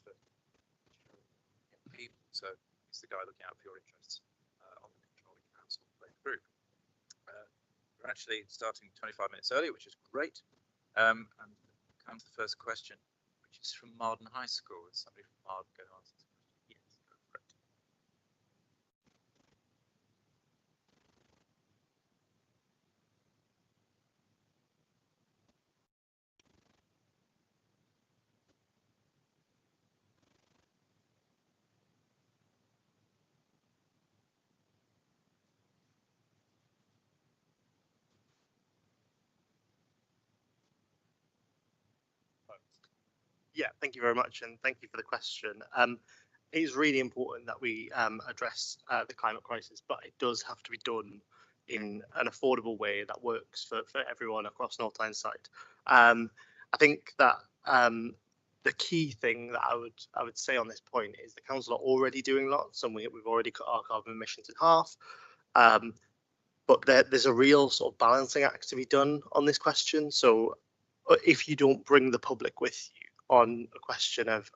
for people. So he's the guy looking out for your interests on the controlling council group. We're actually starting 25 minutes early, which is great. And come to the first question, which is from Marden High School. Is somebody from Marden going to answer this question? Yes, go for it. Yeah, thank you very much, and thank you for the question. It is really important that we address the climate crisis, but it does have to be done in an affordable way that works for everyone across North Tyneside. I think that the key thing that I would say on this point is the council are already doing lots, and we've already cut our carbon emissions in half. But there's a real sort of balancing act to be done on this question. So if you don't bring the public with you on a question of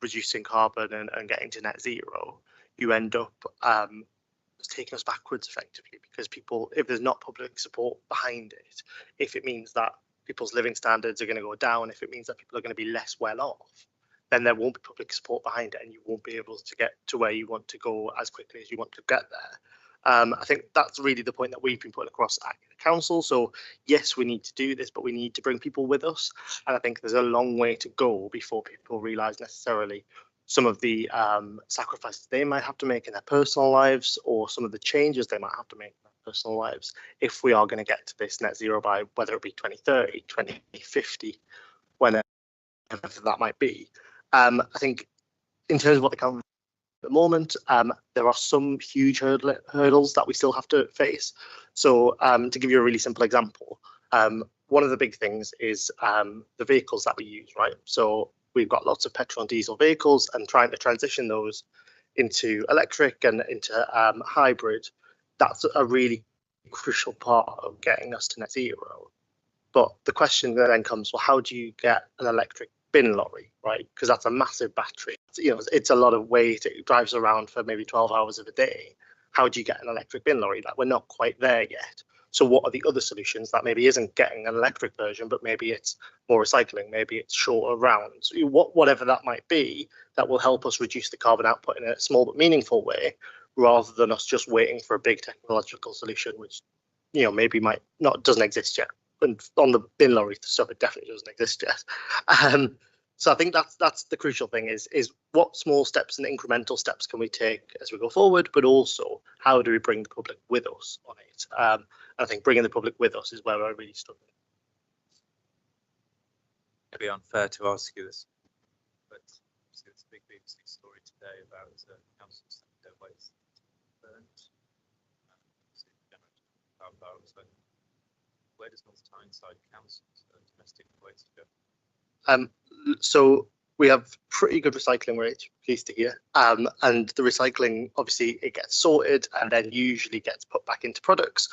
reducing carbon and getting to net zero, you end up taking us backwards effectively, because people, if there's not public support behind it, if it means that people's living standards are going to go down, if it means that people are going to be less well off, then there won't be public support behind it, and you won't be able to get to where you want to go as quickly as you want to get there. I think that's really the point that we've been putting across at the council. So yes, we need to do this, but we need to bring people with us. And I think there's a long way to go before people realise necessarily some of the sacrifices they might have to make in their personal lives, or some of the changes they might have to make in their personal lives, if we are going to get to this net zero by whether it be 2030, 2050, whenever that might be. I think in terms of what the council at the moment, there are some huge hurdles that we still have to face. So to give you a really simple example, one of the big things is the vehicles that we use, right? So we've got lots of petrol and diesel vehicles, and trying to transition those into electric and into hybrid, that's a really crucial part of getting us to net zero. But the question then comes, well, how do you get an electric bin lorry, right? Because that's a massive battery. It's a lot of weight. It drives around for maybe 12 hours of a day. How do you get an electric bin lorry? Like, we're not quite there yet. So what are the other solutions that maybe isn't getting an electric version, but maybe it's more recycling, maybe it's shorter rounds, whatever that might be, that will help us reduce the carbon output in a small but meaningful way, rather than us just waiting for a big technological solution, which maybe doesn't exist yet. And on the bin lorry stuff, it definitely doesn't exist yet. So I think that's the crucial thing is what small steps and incremental steps can we take as we go forward, but also how do we bring the public with us on it? I think bringing the public with us is where I really struggle. It'd be unfair to ask you this, but it's a big BBC story today about councils sending their waste burnt. Where does North Tyneside Council's domestic waste go? So we have pretty good recycling rates, pleased to hear. And the recycling, obviously, it gets sorted and then usually gets put back into products.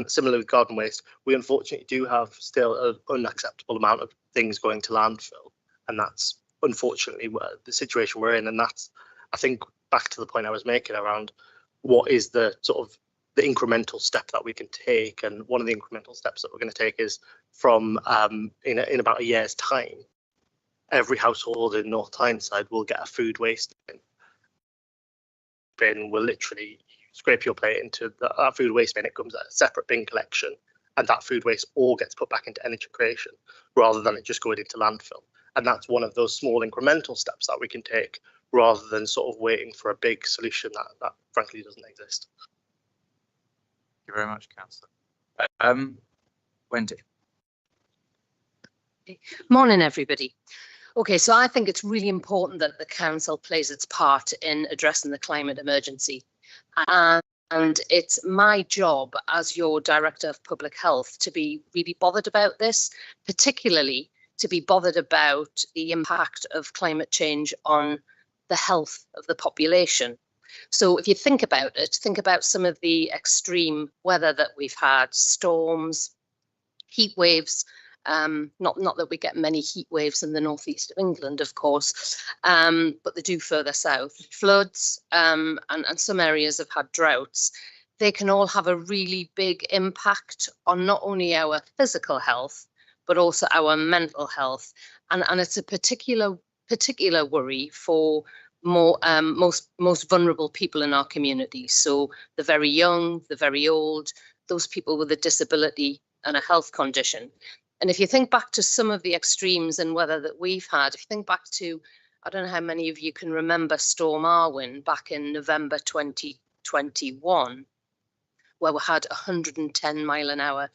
Similar with garden waste, we unfortunately do have still an unacceptable amount of things going to landfill. And that's unfortunately the situation we're in. And that's, I think, back to the point I was making around what is the sort of the incremental step that we can take. And one of the incremental steps that we're going to take is from in about a year's time, every household in North Tyneside will get a food waste bin. Will literally scrape your plate into that food waste bin. It comes at a separate bin collection, and that food waste all gets put back into energy creation rather than it just going into landfill. And that's one of those small incremental steps that we can take rather than sort of waiting for a big solution that frankly doesn't exist. Thank you very much, Councillor. Wendy. Morning, everybody. Okay, so I think it's really important that the council plays its part in addressing the climate emergency. And it's my job as your Director of Public Health to be really bothered about this, particularly to be bothered about the impact of climate change on the health of the population. So if you think about it, think about some of the extreme weather that we've had, storms, heat waves, Not that we get many heat waves in the northeast of England, of course, but they do further south. Floods, and some areas have had droughts. They can all have a really big impact on not only our physical health, but also our mental health. And it's a particular worry for most vulnerable people in our community. So the very young, the very old, those people with a disability and a health condition. And if you think back to some of the extremes in weather that we've had, if you think back to, I don't know how many of you can remember Storm Arwen back in November 2021, where we had 110 mile an hour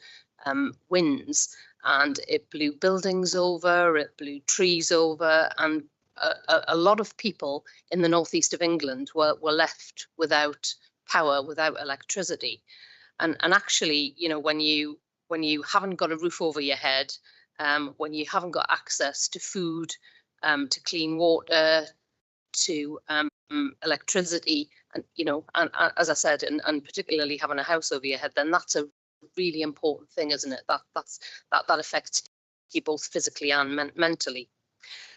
winds, and it blew buildings over, it blew trees over, and a lot of people in the northeast of England were left without power, without electricity. And actually, you know, when you haven't got a roof over your head, when you haven't got access to food, to clean water, to electricity, and you know, and as I said, and particularly having a house over your head, then that's a really important thing, isn't it? That affects you both physically and mentally.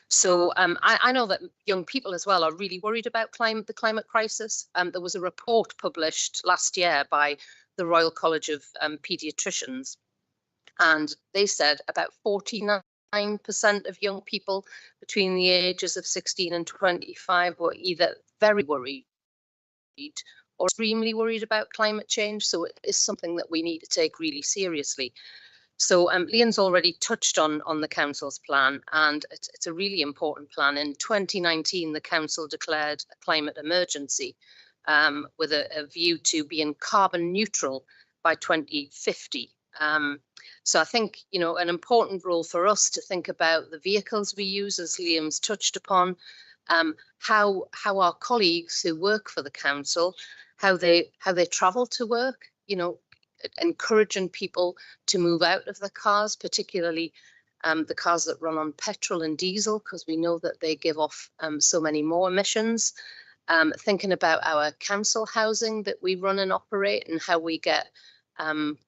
So I know that young people as well are really worried about the climate crisis. There was a report published last year by the Royal College of Paediatricians, and they said about 49% of young people between the ages of 16 and 25 were either very worried or extremely worried about climate change. So it is something that we need to take really seriously. So Liam's already touched on the council's plan, and it's a really important plan. In 2019, the council declared a climate emergency with a view to being carbon neutral by 2050. So I think, you know, an important role for us to think about the vehicles we use, as Liam's touched upon, how our colleagues who work for the council, how they travel to work, you know, encouraging people to move out of the cars, particularly the cars that run on petrol and diesel, because we know that they give off so many more emissions. Thinking about our council housing that we run and operate and how we get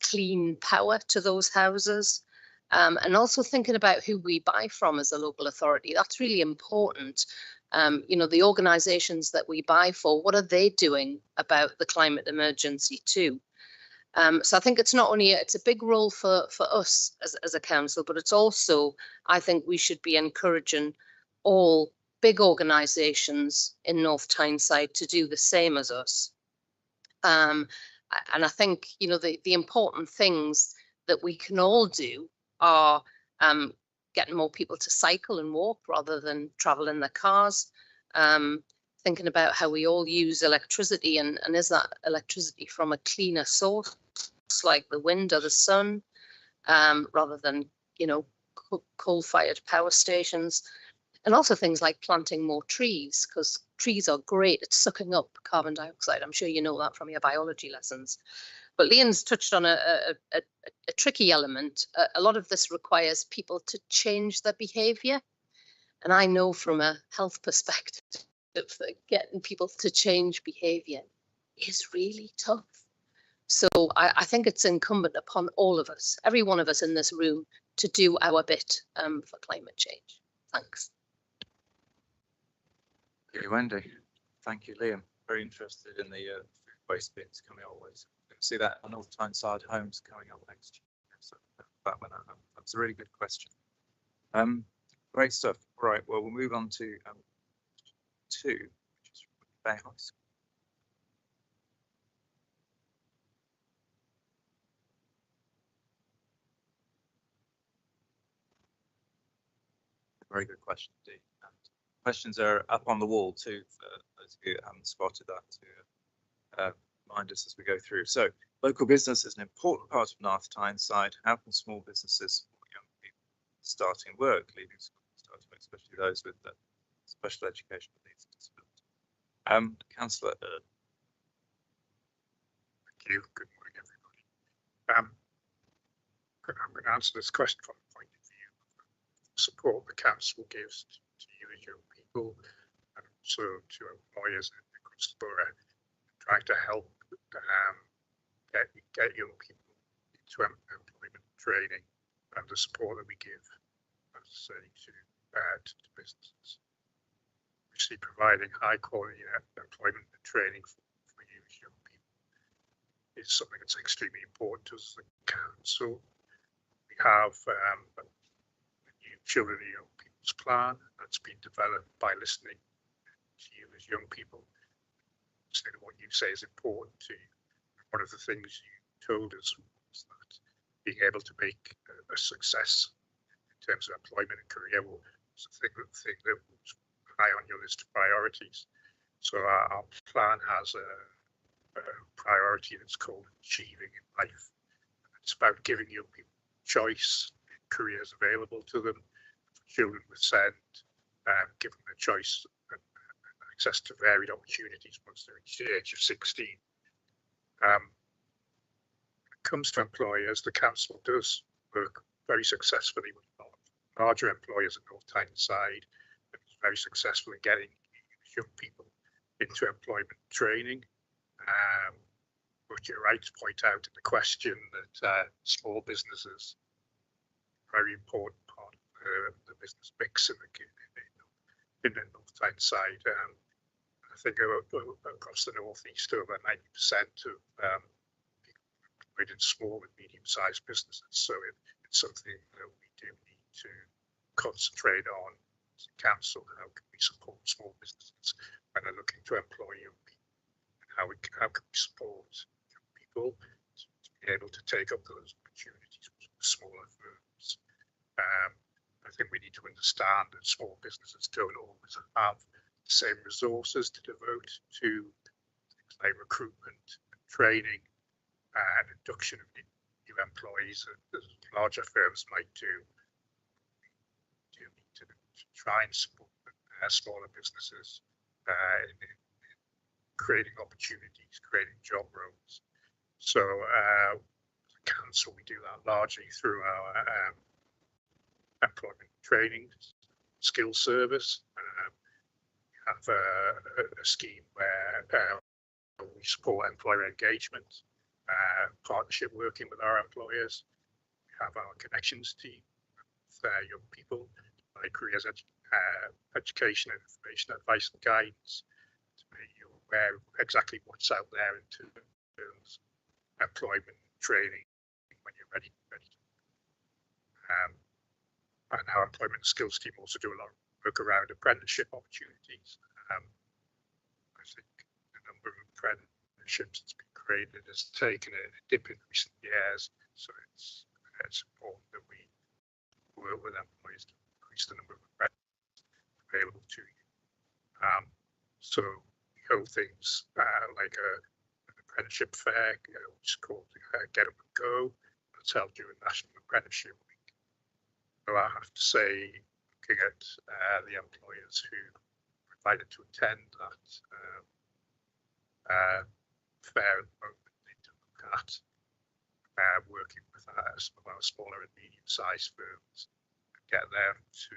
clean power to those houses. And also thinking about who we buy from as a local authority. That's really important. You know, the organisations that we buy for, what are they doing about the climate emergency too? So I think it's not only, it's a big role for us as a council, but it's also, I think we should be encouraging all big organisations in North Tyneside to do the same as us. And I think, you know, the important things that we can all do are getting more people to cycle and walk rather than travel in their cars. Thinking about how we all use electricity, and is that electricity from a cleaner source like the wind or the sun, rather than, you know, coal-fired power stations. And also things like planting more trees, because trees are great at sucking up carbon dioxide. I'm sure you know that from your biology lessons. But Liam's touched on a tricky element. A lot of this requires people to change their behaviour. And I know from a health perspective that getting people to change behaviour is really tough. So I think it's incumbent upon all of us, every one of us in this room, to do our bit for climate change. Thanks. Thank you, Wendy. Thank you, Liam. Very interested in the food waste bins coming our ways. We're going to see that on North Tyneside homes coming up next year. So that's a really good question. Great stuff. All right, well, we'll move on to 2, which is from Bay High School. Very good question indeed. And questions are up on the wall too, for those of you who haven't spotted that, to remind us as we go through. So, local business is an important part of North Tyneside. How can small businesses support young people starting work, leaving school, starting work, especially those with special educational needs and disability? Councillor Earl. Thank you. Good morning, everybody. I'm going to answer this question from the point of view of support the council gives to you as young people, and also to employers across the borough, trying to help get young people into employment training and the support that we give, as I say, to businesses. Obviously, providing high quality employment and training for you as young people is something that's extremely important to us as a council. We have a new Children and Young People's Plan that's been developed by listening to you as young people. Listening to what you say is important to you. One of the things you told us was that being able to make a success in terms of employment and career was the thing that was high on your list of priorities. So our plan has a priority that's called Achieving in Life. It's about giving young people choice, careers available to them. For children with SEND, give them a choice and access to varied opportunities once they reach the age of 16. When it comes to employers, the council does work very successfully with larger employers at North Tyneside. It's very successful in getting young people into employment training. But you're right to point out in the question that small businesses are a very important part of the business mix in the North Tyneside. I think across the northeast, over 90% of people employed in small and medium-sized businesses. So it's something that we do need to concentrate on as a council. How can we support small businesses when they're looking to employ young people? And how can we support young people to be able to take up those opportunities with smaller firms? I think we need to understand that small businesses don't always have the same resources to devote to things like recruitment and training and induction of new employees as larger firms might do. We do need to try and support smaller businesses in creating opportunities, creating job roles. So as a council, we do that largely through our employment training skill service. We have a scheme where we support employer engagement, partnership working with our employers. We have our connections team with young people, like careers education, information, advice and guidance to make you aware of exactly what's out there in terms of employment training when you're ready. And our employment skills team also do a lot of work around apprenticeship opportunities. I think the number of apprenticeships that's been created has taken a dip in recent years, so it's important that we work with employees to increase the number of apprentices available to you. So we hold things like an apprenticeship fair, which is called Get Up and Go. That's held during National Apprenticeship Week. So I have to say, looking at the employers who are invited to attend that fair at the moment, they need to look at working with some of our smaller and medium-sized firms and get them to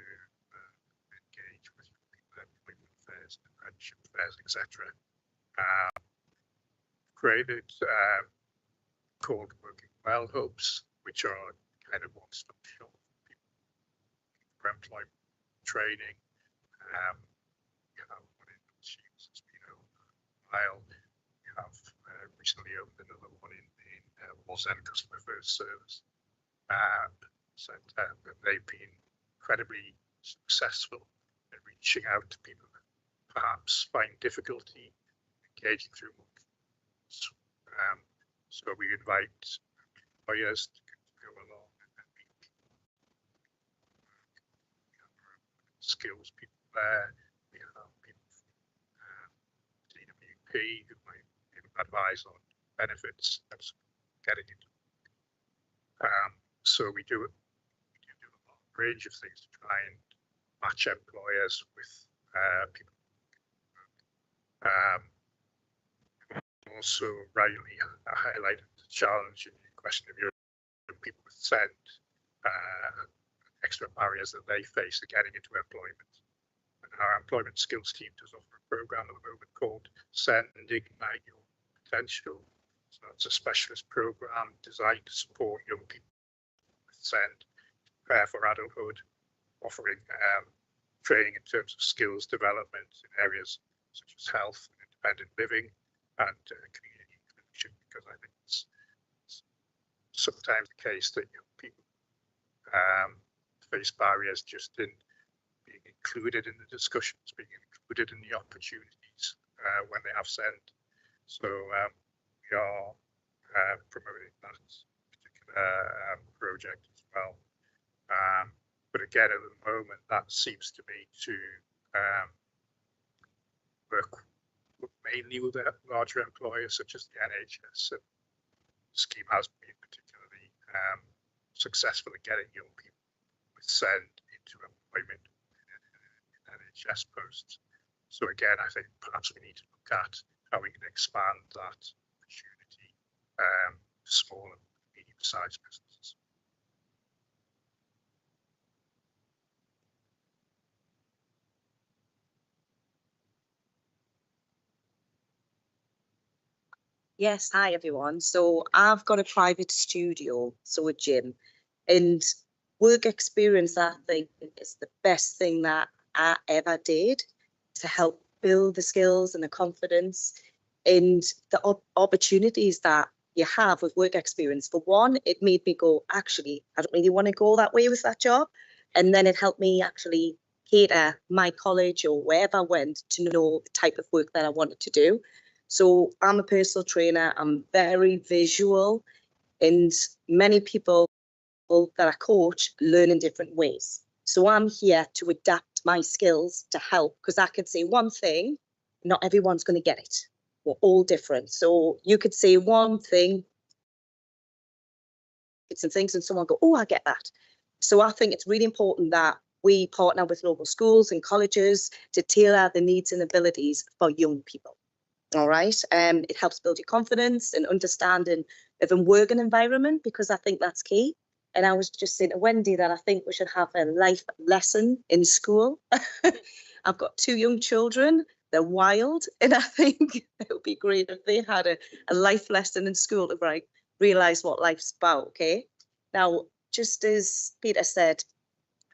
engage with employment fairs, apprenticeship fairs, etc. Created called Working Well hubs, which are kind of one-stop shop for employment training. We have one in Shields, it's been a while. We have recently opened another one in Wallsend Customer First Service. They've been incredibly successful in reaching out to people that perhaps find difficulty engaging through markets. So we invite employers to go along and meet people. We have our own skills people there. We have people from DWP who might advise on benefits and getting into. So we do a range of things to try and match employers with people. Also rightly highlighted the challenge in the question of your people with SEND, extra barriers that they face in getting into employment. And our employment skills team does offer a program at the moment called SEND and Ignite Your Potential. So it's a specialist program designed to support young people with SEND prepare for adulthood, offering training in terms of skills development in areas such as health, independent living, and community inclusion, because I think it's sometimes the case that young people face barriers just in being included in the discussions, being included in the opportunities when they have SEND. So we are promoting that particular project as well. But again, at the moment, that seems to me to work mainly with larger employers such as the NHS. And the scheme has been particularly successful in getting young people with SEND into employment in NHS posts. So again, I think perhaps we need to look at how we can expand that opportunity to small and medium-sized businesses. Yes, hi everyone. So I've got a private studio, so a gym, and work experience, I think, is the best thing that I ever did to help build the skills and the confidence and the opportunities that you have with work experience. For one, it made me go, actually, I don't really want to go that way with that job. And then it helped me actually cater my college or wherever I went to know the type of work that I wanted to do. So I'm a personal trainer, I'm very visual, and many people that I coach learn in different ways. So I'm here to adapt my skills to help, because I could say one thing, not everyone's going to get it. We're all different. So you could say one thing, it's some things, and someone go, oh, I get that. So I think it's really important that we partner with local schools and colleges to tailor the needs and abilities for young people. All right. It helps build your confidence and understanding of a working environment, because I think that's key. And I was just saying to Wendy that I think we should have a life lesson in school. I've got 2 young children. They're wild. And I think it would be great if they had a life lesson in school to realise what life's about. Okay. Now, just as Peter said,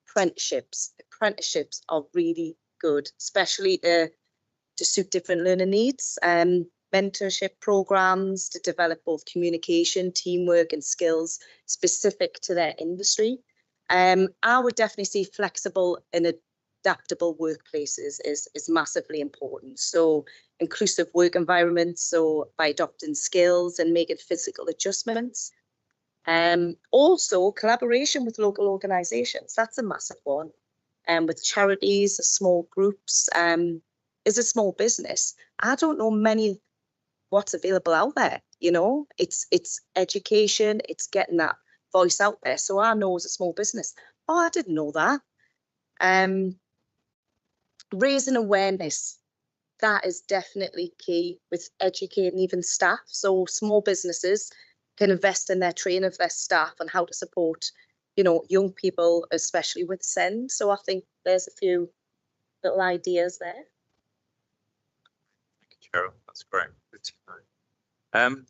apprenticeships are really good, especially to suit different learning needs, mentorship programs to develop both communication, teamwork and skills specific to their industry. I would definitely see flexible and adaptable workplaces is massively important. So inclusive work environments, so by adopting skills and making physical adjustments. Also collaboration with local organisations, that's a massive one. With charities, small groups, is a small business. I don't know many what's available out there. You know, it's education, it's getting that voice out there. So I know as a small business, oh, I didn't know that. Raising awareness, that is definitely key with educating even staff. So small businesses can invest in their training of their staff and how to support, you know, young people, especially with SEND. So I think there's a few little ideas there. Cheryl, that's great. Good to know.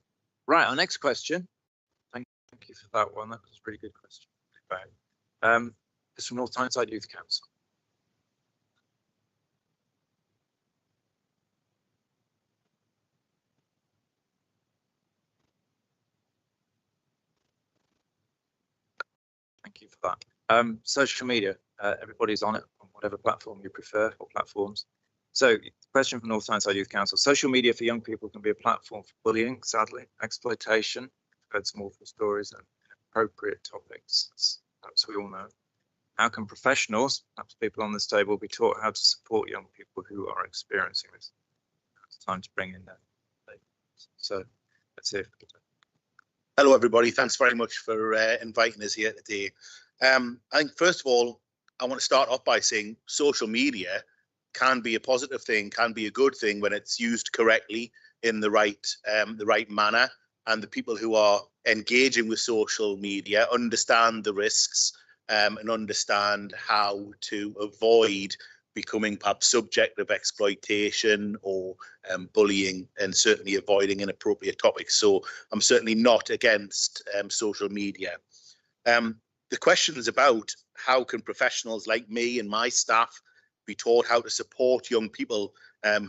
Right, our next question. Thank you for that one. That was a really good question. It's from North Tyneside Youth Council. Thank you for that. Social media, everybody's on it on whatever platform you prefer or platforms. So, question from North Tyneside Youth Council. Social media for young people can be a platform for bullying, sadly, exploitation. I've heard some awful stories and inappropriate topics, perhaps we all know. How can professionals, perhaps people on this table, be taught how to support young people who are experiencing this? It's time to bring in that. So, let's hear from Peter. Hello, everybody. Thanks very much for inviting us here today. I think, first of all, I want to start off by saying social media can be a positive thing, can be a good thing when it's used correctly in the right manner, and the people who are engaging with social media understand the risks and understand how to avoid becoming perhaps subject of exploitation or bullying, and certainly avoiding inappropriate topics. So I'm certainly not against social media. the question is about how can professionals like me and my staff be taught how to support young people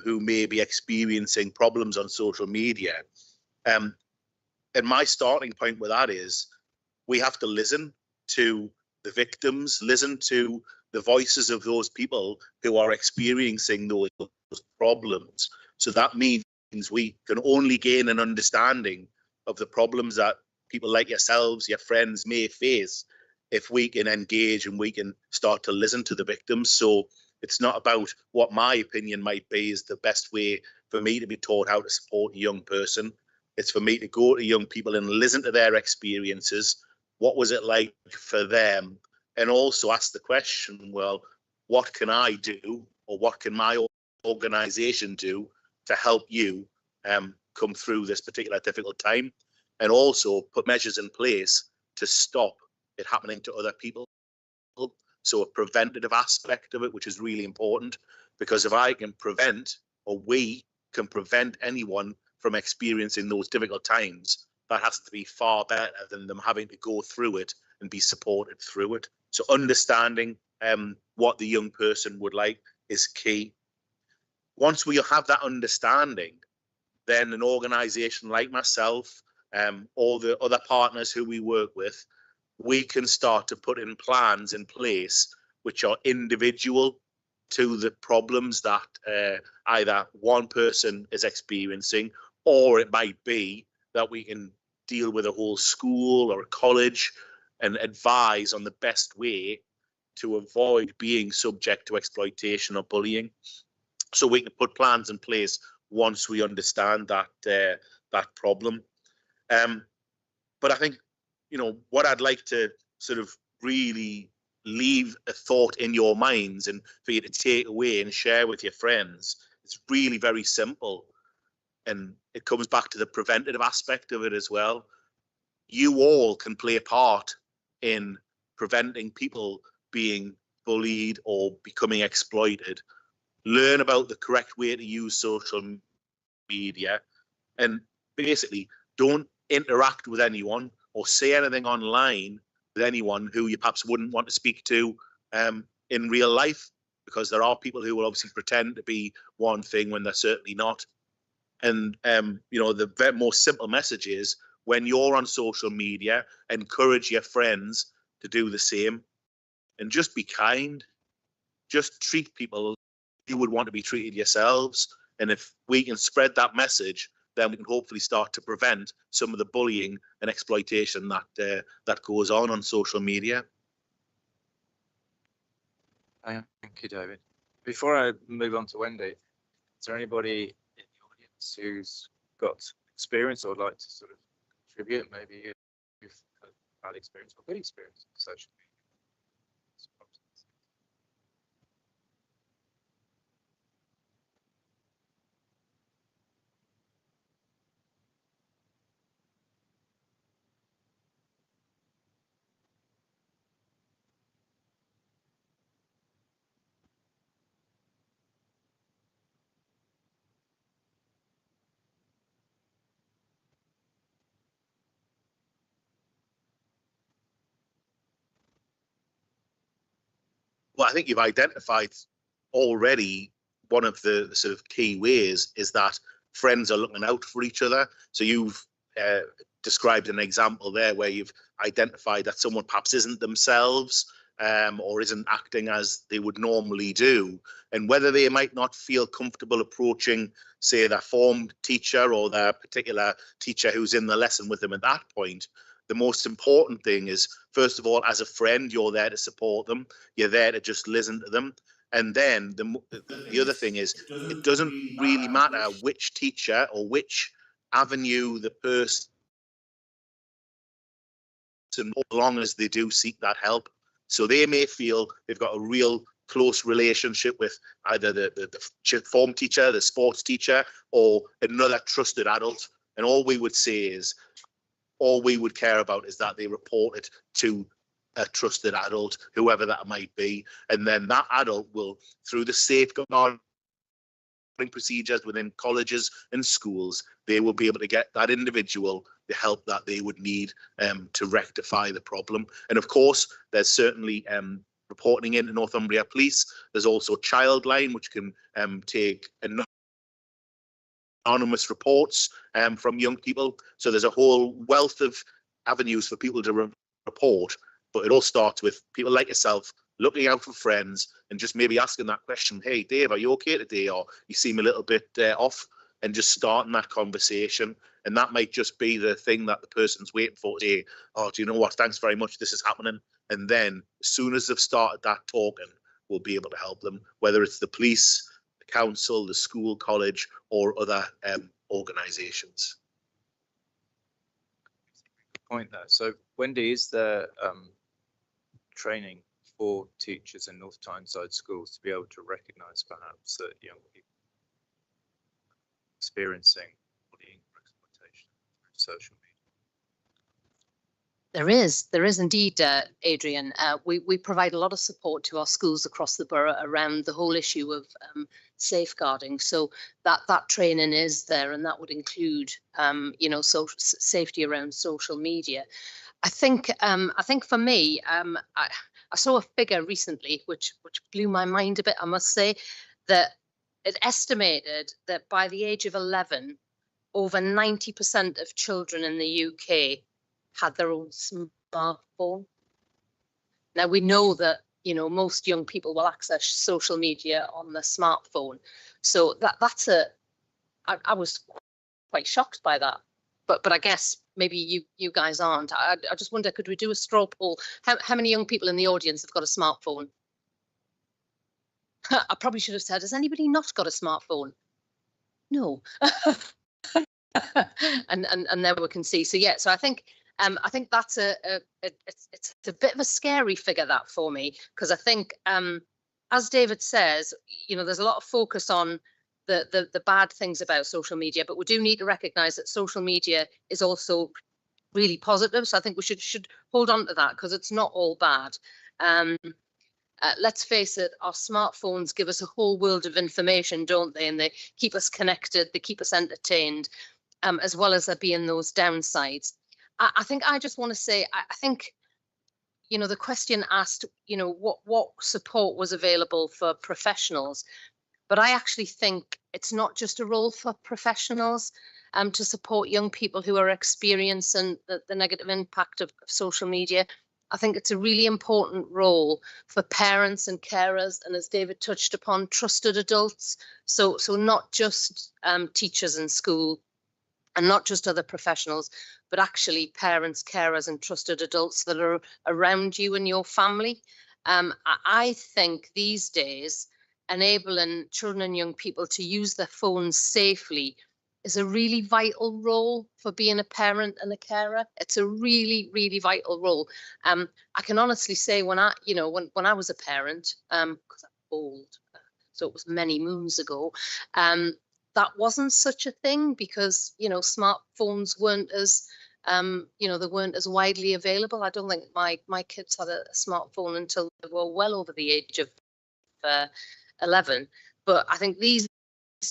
who may be experiencing problems on social media. And my starting point with that is we have to listen to the victims, listen to the voices of those people who are experiencing those problems. So that means we can only gain an understanding of the problems that people like yourselves, your friends may face if we can engage and we can start to listen to the victims. So it's not about what my opinion might be is the best way for me to be taught how to support a young person. It's for me to go to young people and listen to their experiences. What was it like for them? And also ask the question, well, what can I do, or what can my organisation do to help you come through this particular difficult time? And also put measures in place to stop it happening to other people. So a preventative aspect of it, which is really important, because if I can prevent, or we can prevent anyone from experiencing those difficult times, that has to be far better than them having to go through it and be supported through it. So understanding what the young person would like is key. Once we have that understanding, then an organisation like myself, or the other partners who we work with, we can start to put in plans in place which are individual to the problems that either one person is experiencing, or it might be that we can deal with a whole school or a college and advise on the best way to avoid being subject to exploitation or bullying. So we can put plans in place once we understand that that problem. But I think, you know, what I'd like to sort of really leave a thought in your minds and for you to take away and share with your friends, it's really very simple. And it comes back to the preventative aspect of it as well. You all can play a part in preventing people being bullied or becoming exploited. Learn about the correct way to use social media, and basically don't interact with anyone or say anything online with anyone who you perhaps wouldn't want to speak to in real life, because there are people who will obviously pretend to be one thing when they're certainly not. And you know, the very most simple message is, when you're on social media, encourage your friends to do the same, and just be kind. Just treat people you would want to be treated yourselves. And if we can spread that message, then we can hopefully start to prevent some of the bullying and exploitation that that goes on social media. Thank you, David. Before I move on to Wendy, is there anybody in the audience who's got experience or would like to sort of contribute? Maybe you've had bad experience or good experience with social media. Well, I think you've identified already one of the sort of key ways is that friends are looking out for each other. So you've described an example there where you've identified that someone perhaps isn't themselves or isn't acting as they would normally do. And whether they might not feel comfortable approaching, say, their form teacher or their particular teacher who's in the lesson with them at that point, the most important thing is, first of all, as a friend, you're there to support them. You're there to just listen to them. And then the other thing is, it doesn't really matter which teacher or which avenue the person, as long as they do seek that help. So they may feel they've got a real close relationship with either the form teacher, the sports teacher, or another trusted adult. And all we would say is, all we would care about is that they report it to a trusted adult, whoever that might be. And then that adult will, through the safeguarding procedures within colleges and schools, they will be able to get that individual the help that they would need to rectify the problem. And of course, there's certainly reporting into Northumbria Police. There's also Childline, which can take anonymous reports from young people. So there's a whole wealth of avenues for people to report, but it all starts with people like yourself looking out for friends and just maybe asking that question, hey, Dave, are you okay today? Or you seem a little bit off, and just starting that conversation. And that might just be the thing that the person's waiting for to say, oh, do you know what? Thanks very much. This is happening. And then as soon as they've started that talking, we'll be able to help them, whether it's the police, the council, the school, college, or other organisations. Point there. So Wendy, is there training for teachers in North Tyneside schools to be able to recognise perhaps that young people experiencing bullying or exploitation through social media? There is indeed, Adrian. We provide a lot of support to our schools across the borough around the whole issue of safeguarding. So that training is there, and that would include, safety around social media. I think for me, I saw a figure recently which blew my mind a bit. I must say that it estimated that by the age of 11, over 90% of children in the UK had their own smartphone. Now we know that most young people will access social media on their smartphone, so I was quite shocked by that. But I guess maybe you guys aren't. I just wonder, could we do a straw poll? How many young people in the audience have got a smartphone? I probably should have said, has anybody not got a smartphone? No. and there we can see. So yeah, so I think that's it's a bit of a scary figure, that, for me, because I think as David says, there's a lot of focus on the bad things about social media, but we do need to recognise that social media is also really positive. So I think we should hold on to that, because it's not all bad. Let's face it, our smartphones give us a whole world of information, don't they? And they keep us connected, they keep us entertained, as well as there being those downsides. I think I just want to say, I think, the question asked, what support was available for professionals. But I actually think it's not just a role for professionals to support young people who are experiencing the negative impact of social media. I think it's a really important role for parents and carers, and, as David touched upon, trusted adults. So not just teachers in school and not just other professionals, but actually parents, carers and trusted adults that are around you and your family. I think these days, enabling children and young people to use their phones safely is a really vital role for being a parent and a carer. It's a really, really vital role. I can honestly say, when I was a parent, because I'm old, so it was many moons ago, that wasn't such a thing, because smartphones weren't as they weren't as widely available. I don't think my kids had a smartphone until they were well over the age of 11. But I think these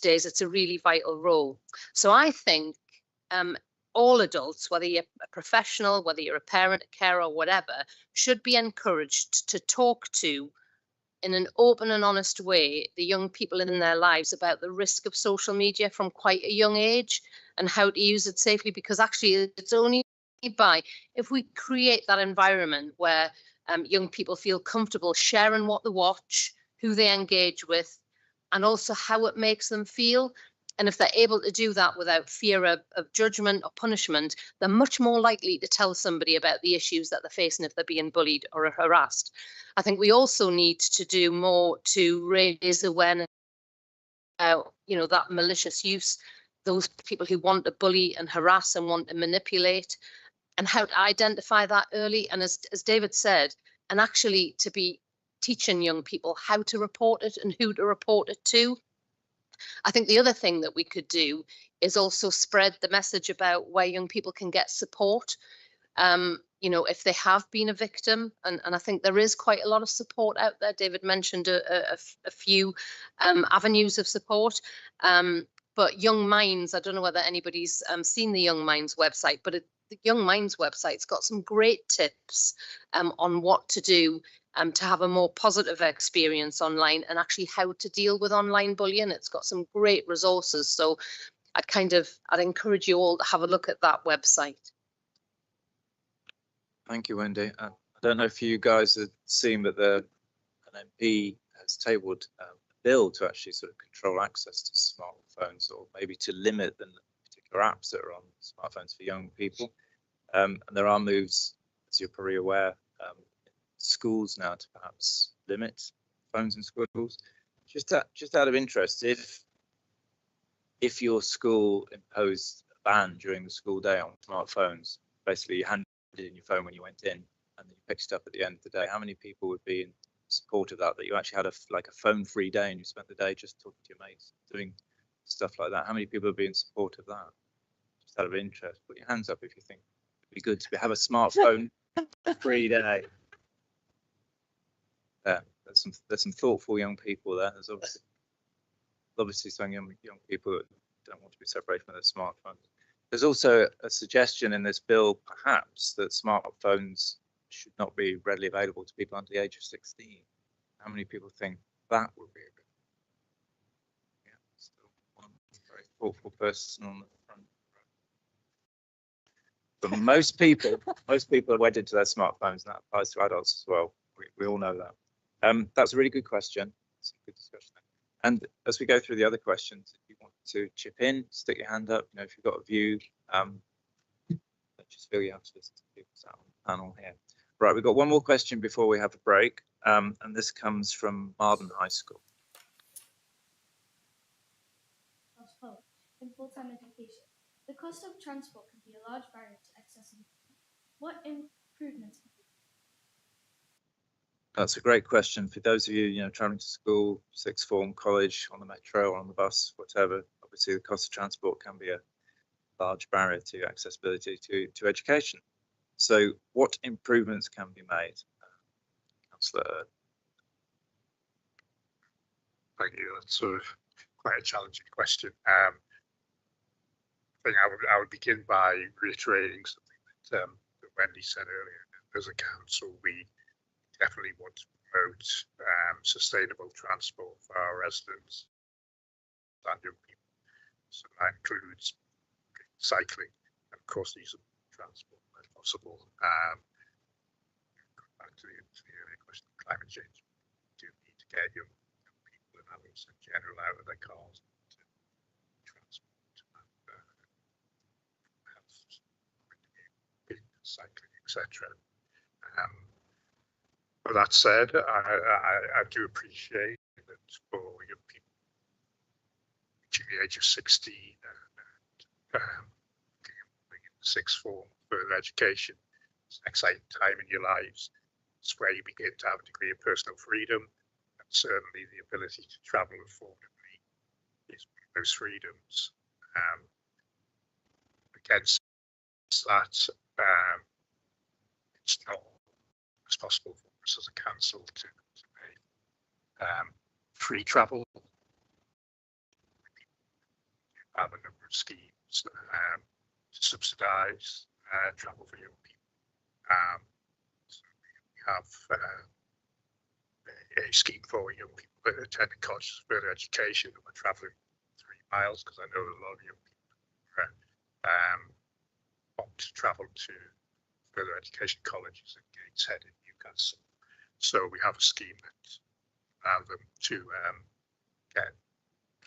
days it's a really vital role. So I think all adults, whether you're a professional, whether you're a parent, a carer, or whatever, should be encouraged to talk to, in an open and honest way, the young people in their lives about the risk of social media from quite a young age and how to use it safely. Because actually it's only if we create that environment where young people feel comfortable sharing what they watch, who they engage with, and also how it makes them feel. And if they're able to do that without fear of judgment or punishment, they're much more likely to tell somebody about the issues that they're facing if they're being bullied or harassed. I think we also need to do more to raise awareness about, that malicious use, those people who want to bully and harass and want to manipulate, and how to identify that early. And as David said, and actually to be teaching young people how to report it and who to report it to. I think the other thing that we could do is also spread the message about where young people can get support, if they have been a victim. And I think there is quite a lot of support out there. David mentioned a few avenues of support. But but Young Minds, I don't know whether anybody's seen the Young Minds website, but the Young Minds website's got some great tips on what to do to have a more positive experience online, and actually how to deal with online bullying. It's got some great resources. So I'd encourage you all to have a look at that website. Thank you, Wendy. I don't know if you guys have seen, but an MP has tabled a bill to actually sort of control access to smartphones, or maybe to limit the particular apps that are on smartphones for young people. And there are moves, as you're probably aware, in schools now to perhaps limit phones in schools. Just out of interest, if your school imposed a ban during the school day on smartphones, basically you handed in your phone when you went in and then you picked it up at the end of the day, how many people would be in support of that you actually had a phone-free day and you spent the day just talking to your mates, doing stuff like that? How many people would be in support of that? Just out of interest, put your hands up if you think it'd be good to have a smartphone-free day. There's some thoughtful young people there. There's obviously some young people that don't want to be separated from their smartphones. There's also a suggestion in this bill, perhaps, that smartphones should not be readily available to people under the age of 16. How many people think that would be a good? Yeah, still one very thoughtful person on the front. But most people are wedded to their smartphones, and that applies to adults as well. We all know that. That's a really good question. It's a good discussion. And as we go through the other questions, if you want to chip in, stick your hand up. If you've got a view, just feel you have to listen to people on the panel here. Right, we've got one more question before we have a break, and this comes from Marden High School. In full-time education, the cost of transport can be a large barrier to accessing. What improvements can be? That's a great question. For those of you, traveling to school, sixth form, college, on the metro, or on the bus, whatever, obviously the cost of transport can be a large barrier to accessibility to education. So what improvements can be made? Councillor. Thank you. That's quite a challenging question. I think I would begin by reiterating something that Wendy said earlier. As a council, we definitely want to promote sustainable transport for our residents and young people. So that includes cycling. And of course, these are transport where possible. Going back to the earlier question of climate change, we do need to get young people and adults in general out of their cars to transport and cycling, etc. But that said, I do appreciate that for young people reaching the age of 16 and sixth form, further education, it's an exciting time in your lives. It's where you begin to have a degree of personal freedom, and certainly the ability to travel affordably is one of those freedoms. Against that, it's not as possible for us as a council to pay free travel. We have a number of schemes to subsidise travel for young people. So we have a scheme for young people that attend colleges of further education that are travelling 3 miles, because I know a lot of young people opt to travel to further education colleges in Gateshead in Newcastle. So we have a scheme that allows them to get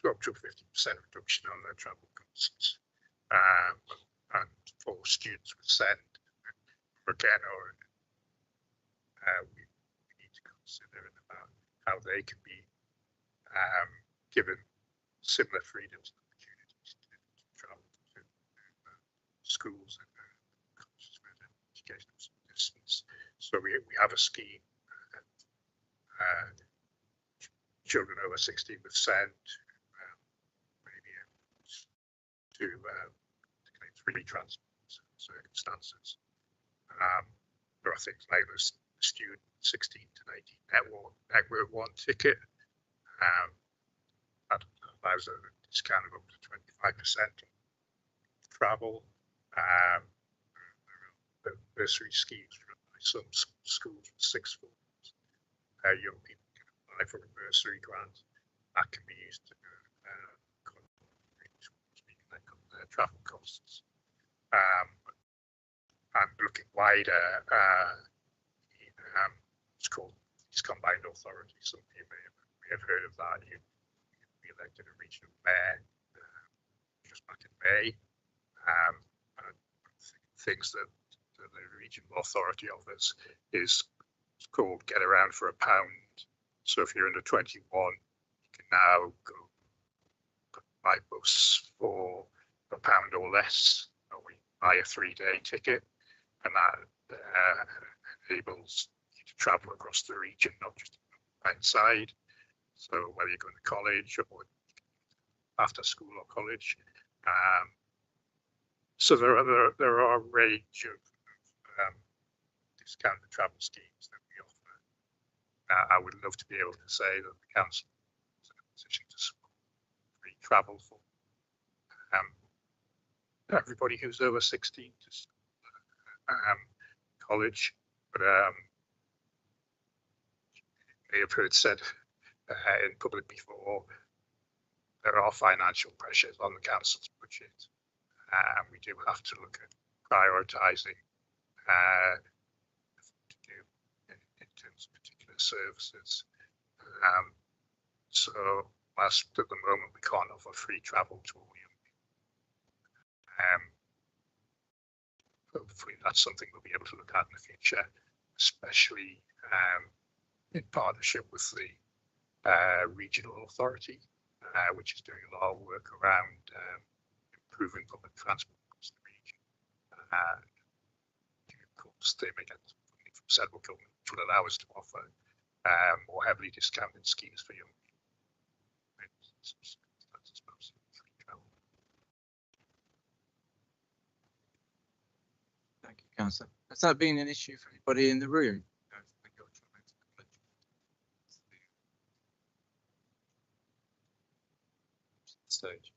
up to a 50% reduction on their travel costs. And for students with SEND, again, we need to consider about how they can be given similar freedoms and opportunities to travel to schools and colleges with educational distance. So we have a scheme. Children over 16 with SEND maybe to claim free transport in circumstances. There are things like the student 16 to 19 Network 1 ticket that allows a discount of up to 25% travel. The bursary schemes run by some schools with sixth forms. Young people can apply for a bursary grant that can be used to their travel costs. And looking wider, it's called these combined authorities. Some of you may have heard of that. You elected a regional mayor just back in May. Things that the regional authority offers is called Get Around for £1. So if you're under 21, you can now go by bus for £1 or less, or we buy a 3-day ticket, and that enables you to travel across the region, not just outside. So whether you're going to college or after school or college. So there are a range of discounted travel schemes that we offer. I would love to be able to say that the council is in a position to support free travel for everybody who's over 16 to college, but you may have heard said in public before, there are financial pressures on the council's budget, and we do have to look at prioritising to do in terms of particular services. So whilst at the moment we can't offer free travel to all young people, hopefully that's something we'll be able to look at in the future, especially in partnership with the regional authority, which is doing a lot of work around improving public transport across the region. Of course, they may get funding from central government, which will allow us to offer more heavily discounted schemes for young people. Thank you, Councillor. Has that been an issue for anybody in the room? Stage.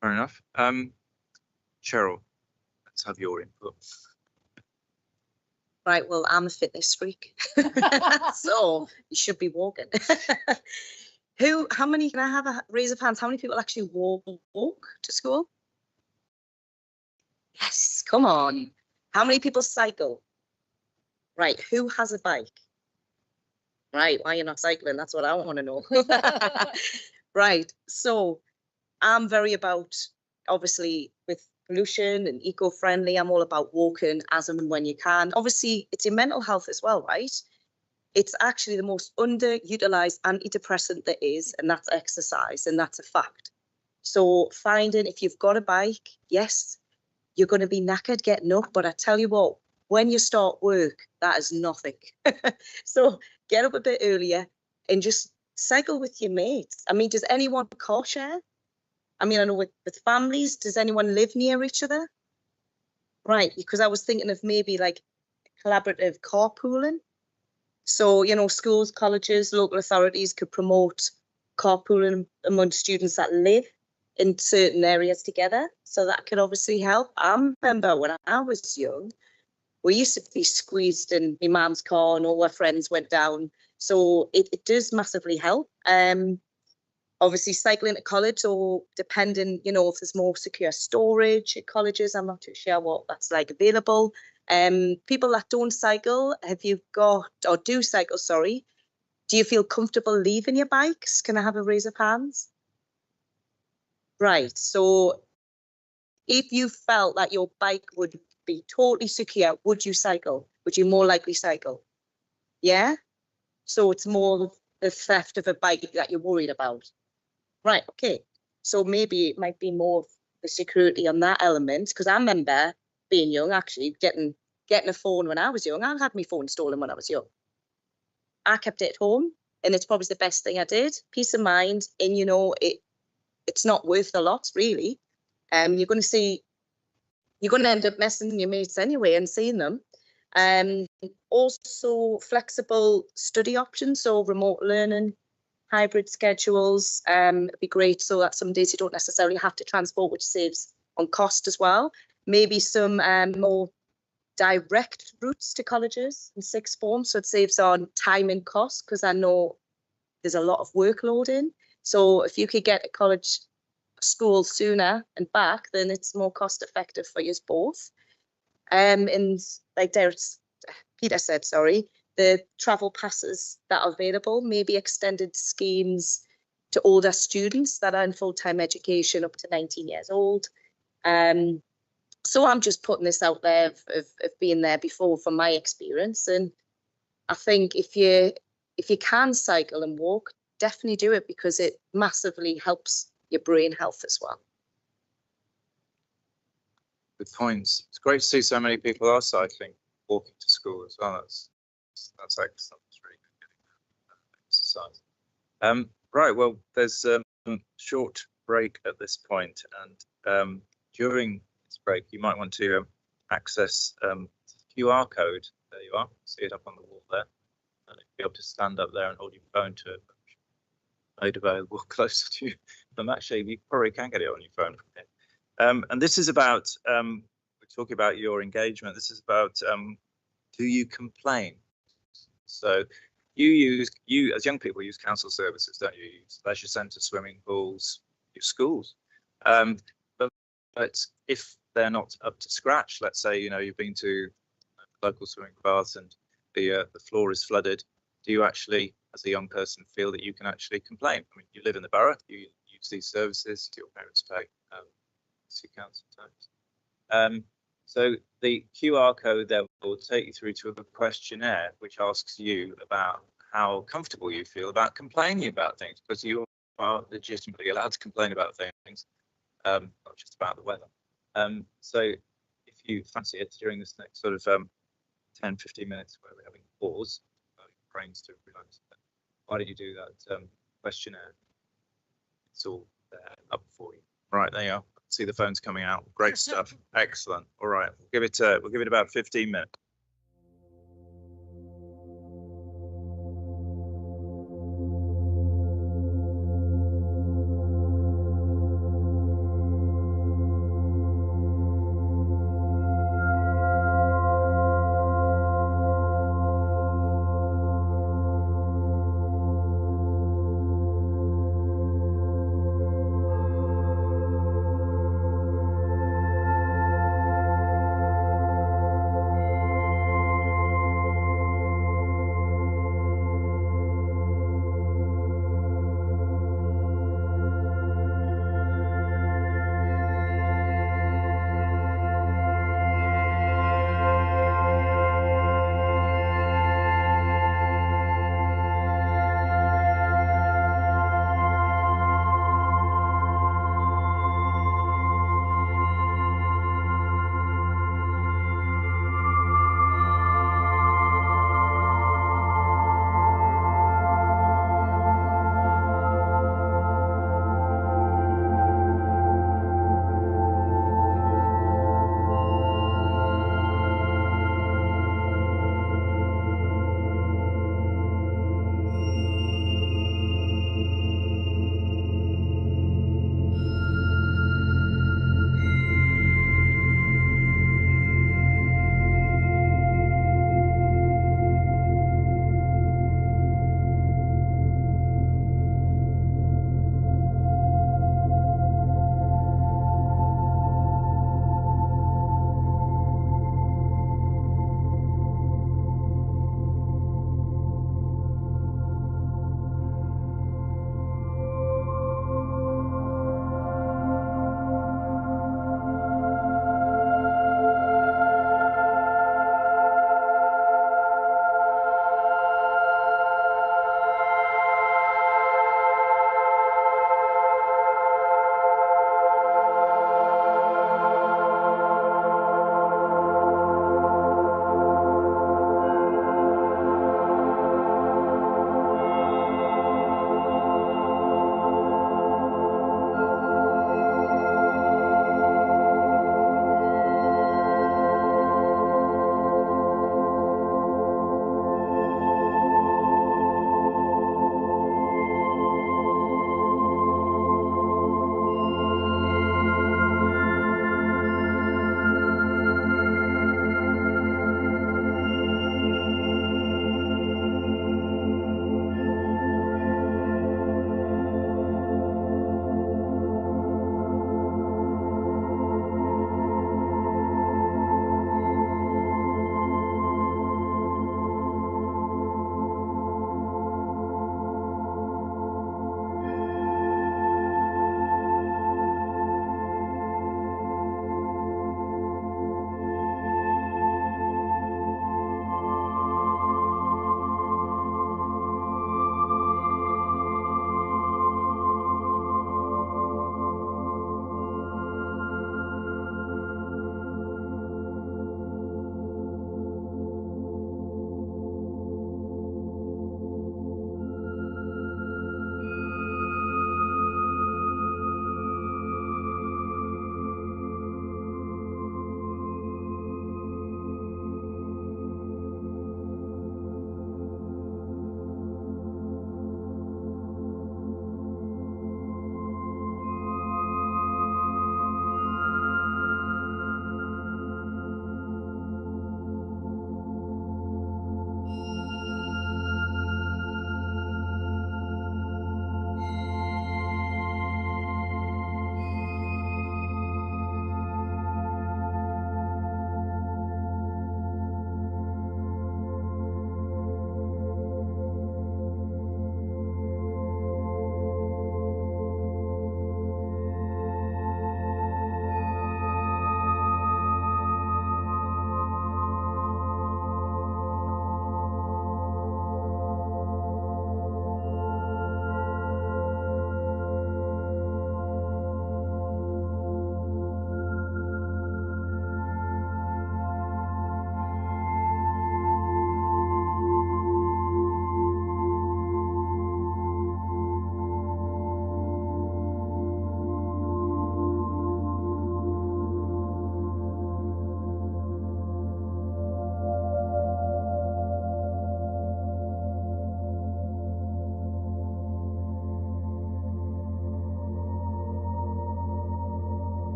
Fair enough. Cheryl, let's have your input. Right, well, I'm a fitness freak, so you should be walking. How many, can I have a raise of hands? How many people actually walk to school? Yes, come on. How many people cycle? Right, who has a bike? Right, why are you not cycling? That's what I want to know. Right, so I'm very about, obviously, with pollution and eco-friendly, I'm all about walking as and when you can. Obviously, it's your mental health as well, right? It's actually the most underutilized antidepressant there is, and that's exercise, and that's a fact. So finding, if you've got a bike, yes, you're going to be knackered getting up, but I tell you what, when you start work, that is nothing. So get up a bit earlier and just cycle with your mates. I mean, does anyone car share? I mean, I know with families, does anyone live near each other? Right, because I was thinking of maybe like collaborative carpooling. So, you know, schools, colleges, local authorities could promote carpooling among students that live in certain areas together. So that could obviously help. I remember when I was young, we used to be squeezed in my mum's car and all our friends went down. So it does massively help. Obviously cycling to college, or depending, you know, if there's more secure storage at colleges, I'm not too sure what that's like available. People that don't cycle, have you got, or do cycle, sorry, do you feel comfortable leaving your bikes? Can I have a raise of hands? Right, so if you felt that your bike would be totally secure, would you cycle? Would you more likely cycle? Yeah? So it's more the theft of a bike that you're worried about. Right, okay. So maybe it might be more of the security on that element, because I remember being young, actually, getting a phone when I was young. I had my phone stolen when I was young. I kept it at home, and it's probably the best thing I did. Peace of mind, and you know, it's not worth a lot, really. You're going to end up messing your mates anyway and seeing them. Also flexible study options, so remote learning, hybrid schedules. It'd be great so that some days you don't necessarily have to transport, which saves on cost as well. Maybe some more direct routes to colleges and sixth form, so it saves on time and cost, because I know there's a lot of workload in. So if you could get a college school sooner and back, then it's more cost effective for you both. And like Peter said, sorry, the travel passes that are available, maybe extended schemes to older students that are in full-time education up to 19 years old. So I'm just putting this out there of being there before from my experience. And I think if you can cycle and walk, definitely do it, because it massively helps your brain health as well. Good points. It's great to see so many people are cycling, walking to school as well. That's excellent. It's really good exercise. Right. Well, there's a short break at this point, and during this break, you might want to access the QR code. There you are. See it up on the wall there. And you'll be able to stand up there and hold your phone to it. Made available closer to you. Actually, you probably can get it on your phone from here. And this is about, we're talking about your engagement. This is about, do you complain? So you as young people use council services, don't you? You use leisure centres, swimming pools, use schools. But if they're not up to scratch, let's say, you've been to a local swimming bath and the floor is flooded, do you actually, as a young person, feel that you can actually complain? I mean, you live in the borough, you use these services, your parents pay to council tax. So the QR code there will take you through to a questionnaire which asks you about how comfortable you feel about complaining about things, because you are legitimately allowed to complain about things, not just about the weather. So if you fancy it, during this next sort of 10-15 minutes where we're having a pause, brains to relax, why don't you do that questionnaire? It's all there up for you. Right, there you are. See the phones coming out. Great stuff. Excellent. All right, we'll give it about 15 minutes.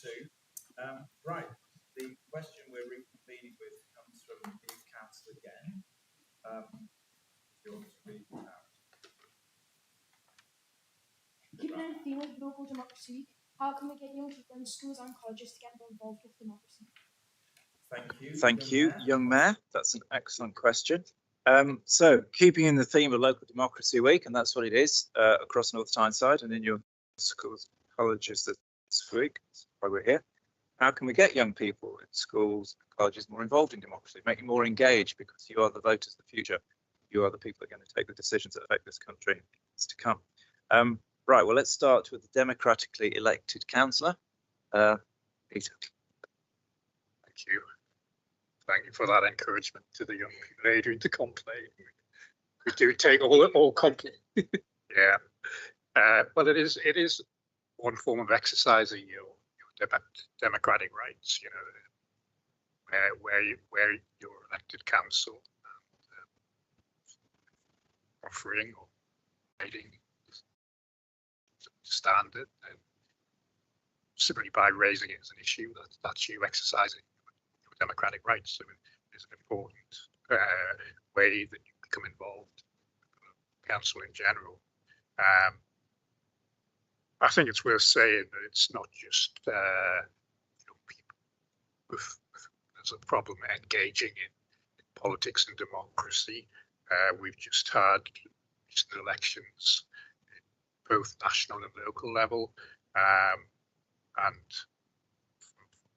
two. Right, the question we're reconvening with comes from the Youth Council again. If you want to read it out. Keeping in the theme of local democracy, how can we get young people in schools and colleges to get more involved with democracy? Thank you, young mayor. That's an excellent question. So keeping in the theme of local democracy week, and that's what it is across North Tyneside and in your schools, colleges this week. That's why we're here. How can we get young people in schools and colleges more involved in democracy, make them more engaged, because you are the voters of the future. You are the people that are going to take the decisions that affect this country to come. Right, well, let's start with the democratically elected councillor, Peter. Thank you. Thank you for that encouragement to the young people. Adrian, to complain. We do take all complaint. Yeah. Well, it is one form of exercising your democratic rights. You know, where your elected council offering or writing standard, and simply by raising it as an issue, that's you exercising your democratic rights. So it's an important way that you become involved in council in general. I think it's worth saying that it's not just young people there's a problem engaging in politics and democracy. We've just had recent elections both national and local level, and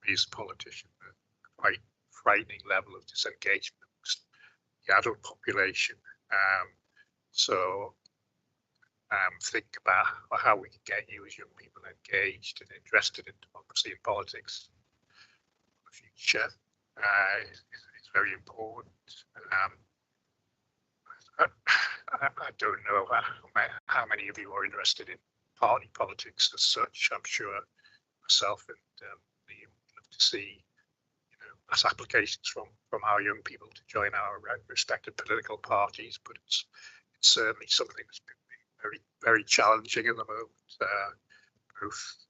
these politicians, a quite frightening level of disengagement amongst the adult population. So think about how we can get you as young people engaged and interested in democracy and politics in the future. It's very important. I don't know how many of you are interested in party politics as such. I'm sure myself and Liam would love to see, as applications from our young people to join our respective political parties, but it's certainly something that's been very, very challenging at the moment. Both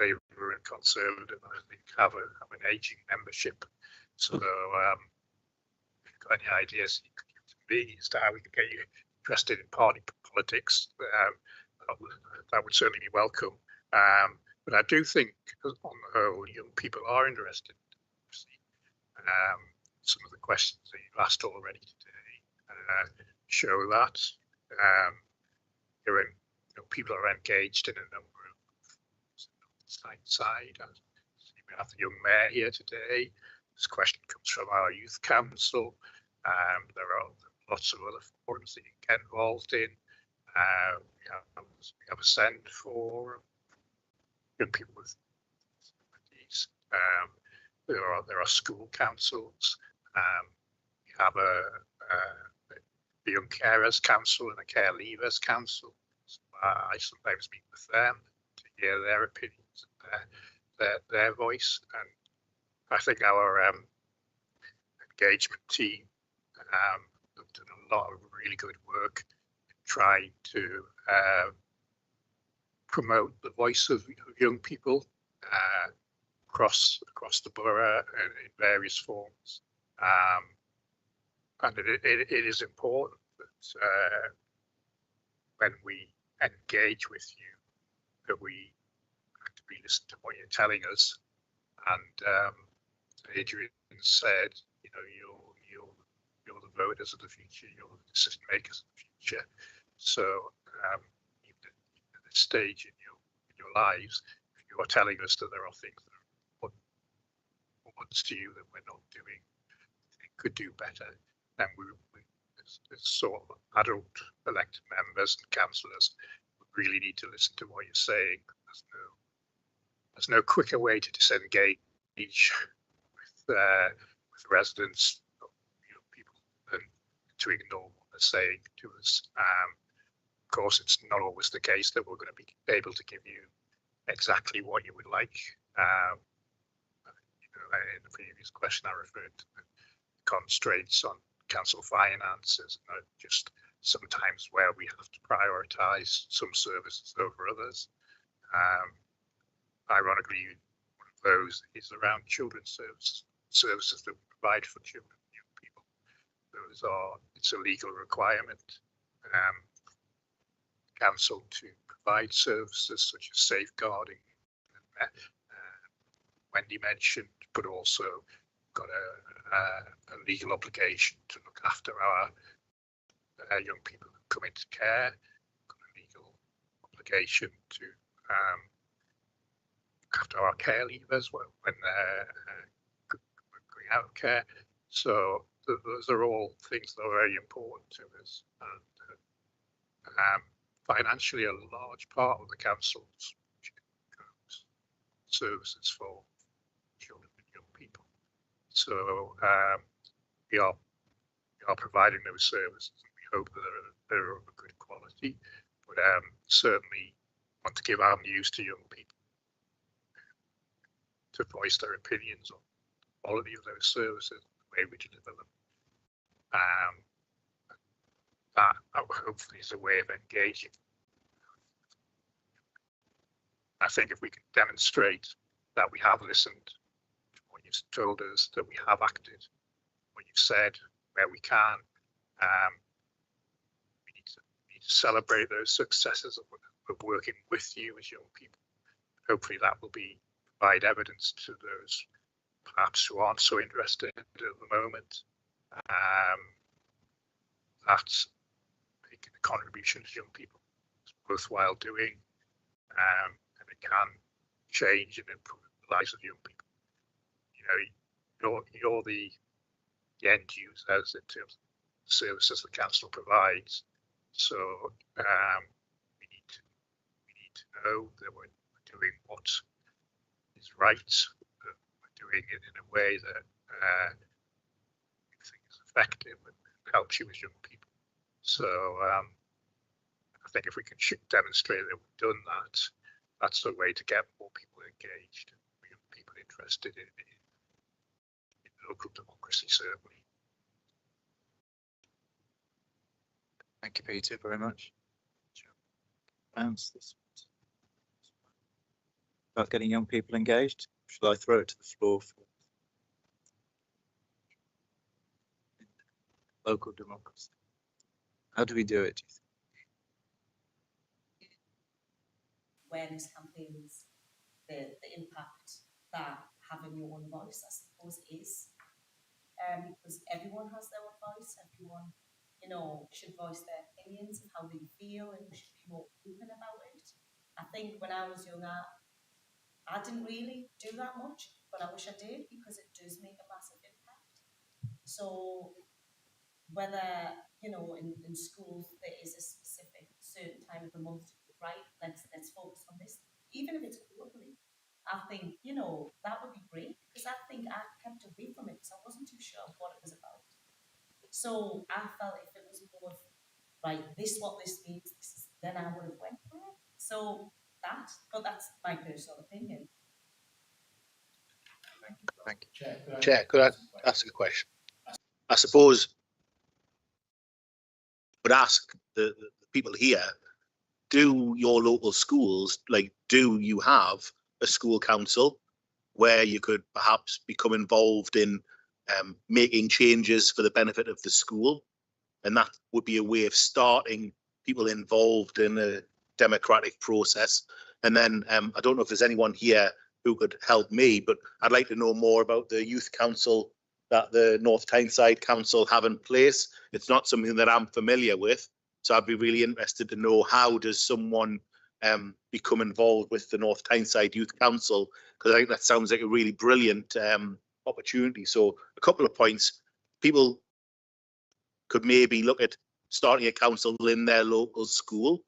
Labour and Conservative, I think, have an ageing membership. So, if you've got any ideas you could give to me as to how we can get you interested in party politics, that would certainly be welcome. But I do think, on the whole, young people are interested in democracy. Some of the questions that you've asked already today show that. People are engaged in a number of side. We have the young mayor here today. This question comes from our youth council. There are lots of other forums that you can get involved in. We have a send for young people with disabilities. There are school councils. We have a young carers council and a care leavers council. So I sometimes meet with them to hear their opinions and their voice. And I think our engagement team have done a lot of really good work trying to promote the voice of young people across the borough in various forms. And it is important that when we engage with you, that we actively listen to what you're telling us. And Adrian said, you're the voters of the future, you're the decision makers of the future. So even at this stage in your lives, if you are telling us that there are things that are important to you that we're not doing, could do better, then we as sort of adult elected members and councillors really need to listen to what you're saying. There's no quicker way to disengage with residents, people, than to ignore what they're saying to us. Of course, it's not always the case that we're going to be able to give you exactly what you would like. In the previous question, I referred to the constraints on council finances, just sometimes where we have to prioritise some services over others. Ironically, those is around children's services that we provide for children and young people. It's a legal requirement. Council to provide services such as safeguarding, Wendy mentioned, but also got a legal obligation to look after our young people who come into care, got a legal obligation to look after our care leavers when they're going out of care. So those are all things that are very important to us. And financially, a large part of the council's services for children and young people. So we are providing those services, and we hope that they're of a good quality. But certainly want to give avenues to young people to voice their opinions on the quality of those services, the way we deliver them. That hopefully is a way of engaging. I think if we can demonstrate that we have listened to what you've told us, that we have acted, what you've said, where we can, we need to celebrate those successes of working with you as young people. Hopefully that will provide evidence to those perhaps who aren't so interested at the moment. That's making a contribution to young people. It's worthwhile doing, and it can change and improve the lives of young people. You're the end users in terms of services the council provides. So we need to know that we're doing what is right. That we're doing it in a way that we think is effective and helps you as young people. So I think if we can demonstrate that we've done that, that's the way to get more people engaged, young people interested in local democracy, certainly. Thank you, Peter, very much. Bounce this about getting young people engaged. Shall I throw it to the floor for local democracy? How do we do it, do you think? Awareness campaigns, the impact that having your own voice, I suppose, is. Because everyone has their own voice, everyone, should voice their opinions and how they feel, and we should be more open about it. I think when I was younger, I didn't really do that much, but I wish I did, because it does make a massive impact. So whether, in schools there is a specific certain time of the month, right, let's focus on this, even if it's quarterly, I think, that would be great, because I think I kept away from it because I wasn't too sure what it was about. So I felt if it was more of, right, this what this means, then I would have went for it. So but that's my personal opinion. Thank you. Chair, could I ask a question? I suppose I would ask the people here, do your local schools, do you have a school council where you could perhaps become involved in making changes for the benefit of the school? And that would be a way of starting people involved in a democratic process. And then I don't know if there's anyone here who could help me, but I'd like to know more about the youth council that the North Tyneside Council have in place. It's not something that I'm familiar with, so I'd be really interested to know, how does someone become involved with the North Tyneside Youth Council? Because I think that sounds like a really brilliant opportunity. So a couple of points. People could maybe look at starting a council in their local school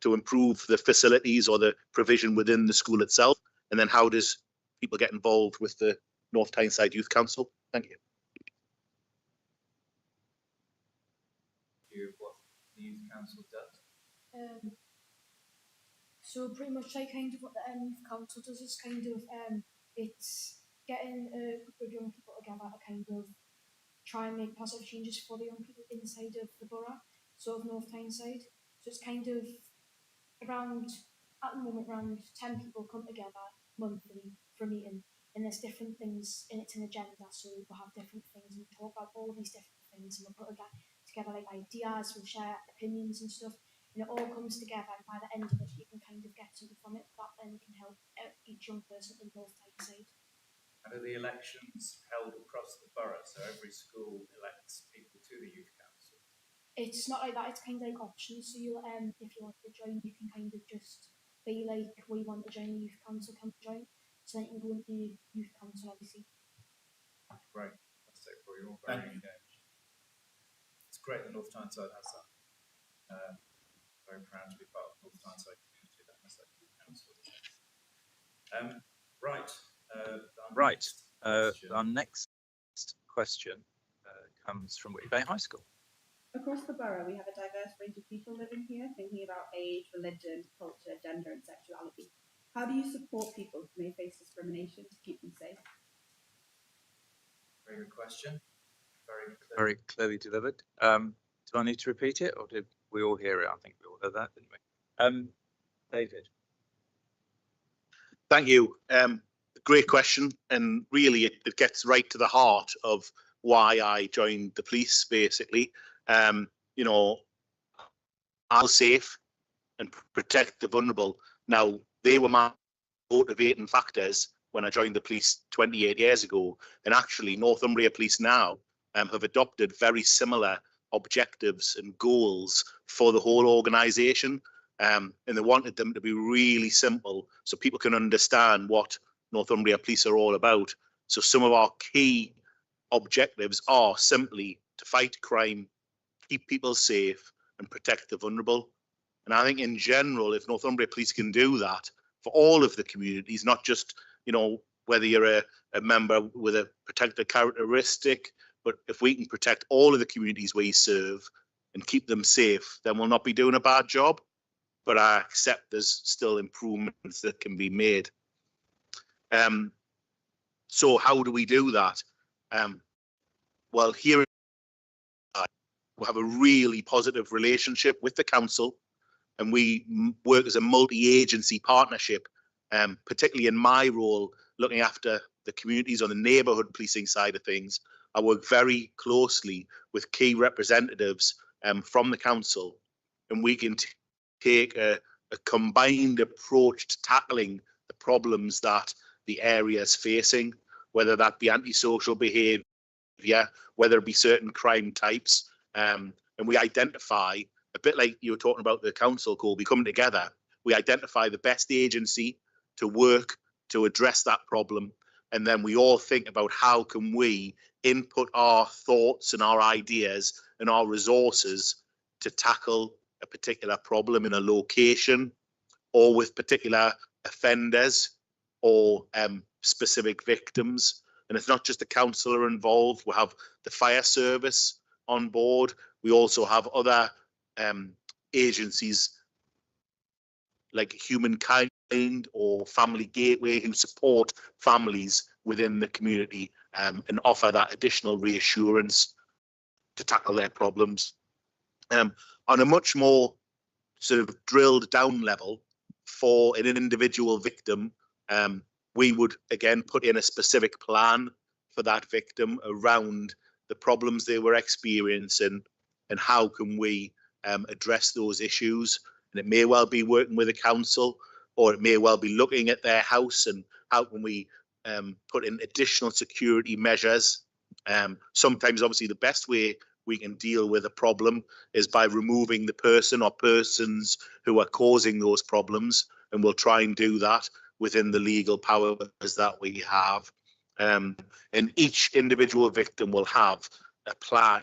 to improve the facilities or the provision within the school itself. And then how does people get involved with the North Tyneside Youth Council? Thank you. What the youth council does. So pretty much like kind of what the youth council does is kind of it's getting a group of young people together to kind of try and make positive changes for the young people inside of the borough, sort of North Tyneside. So it's kind of at the moment around 10 people come together monthly for a meeting, and there's different things, and it's an agenda, so we'll have different things, and we talk about all of these different things, and we'll put together like ideas, we'll share opinions and stuff, and it all comes together, and by the end of it, you can kind of get something from it that then can help each young person in both Tyneside. And are the elections held across the borough, so every school elects people to the youth council? It's not like that, it's kind of like options, so you if you want to join, you can kind of just be like, we want to join the youth council, come join, so then you can go into the youth council, obviously. Great, fantastic. Well, you're all very engaged. It's great that North Tyneside has that. Very proud to be part of the North Tyneside community that has that youth council. Our next question comes from Whitley Bay High School. Across the borough, we have a diverse range of people living here, thinking about age, religion, culture, gender, and sexuality. How do you support people who may face discrimination to keep them safe? Very good question. Very clearly delivered. Do I need to repeat it, or did we all hear it? I think we all heard that, didn't we? David. Thank you. Great question, and really it gets right to the heart of why I joined the police, basically. You know, I'll safe and protect the vulnerable. Now, they were my motivating factors when I joined the police 28 years ago, and actually Northumbria Police now have adopted very similar objectives and goals for the whole organisation, and they wanted them to be really simple so people can understand what Northumbria Police are all about. So some of our key objectives are simply to fight crime, keep people safe, and protect the vulnerable. And I think in general, if Northumbria Police can do that for all of the communities, not just, you know, whether you're a member with a protected characteristic, but if we can protect all of the communities we serve and keep them safe, then we'll not be doing a bad job. But I accept there's still improvements that can be made. So how do we do that? Well, here we have a really positive relationship with the council, and we work as a multi-agency partnership, particularly in my role, looking after the communities on the neighbourhood policing side of things. I work very closely with key representatives from the council, and we can take a combined approach to tackling the problems that the area is facing, whether that be antisocial behaviour, whether it be certain crime types, and we identify, a bit like you were talking about the council, Colby, coming together, we identify the best agency to work to address that problem, and then we all think about how can we input our thoughts and our ideas and our resources to tackle a particular problem in a location or with particular offenders or specific victims. And it's not just the councillor involved. We have the fire service on board. We also have other agencies like Humankind or Family Gateway who support families within the community and offer that additional reassurance to tackle their problems. On a much more sort of drilled down level, for an individual victim, we would again put in a specific plan for that victim around the problems they were experiencing and how can we address those issues. And it may well be working with a council, or it may well be looking at their house and how can we put in additional security measures. Sometimes obviously the best way we can deal with a problem is by removing the person or persons who are causing those problems, and we'll try and do that within the legal powers that we have. And each individual victim will have a plan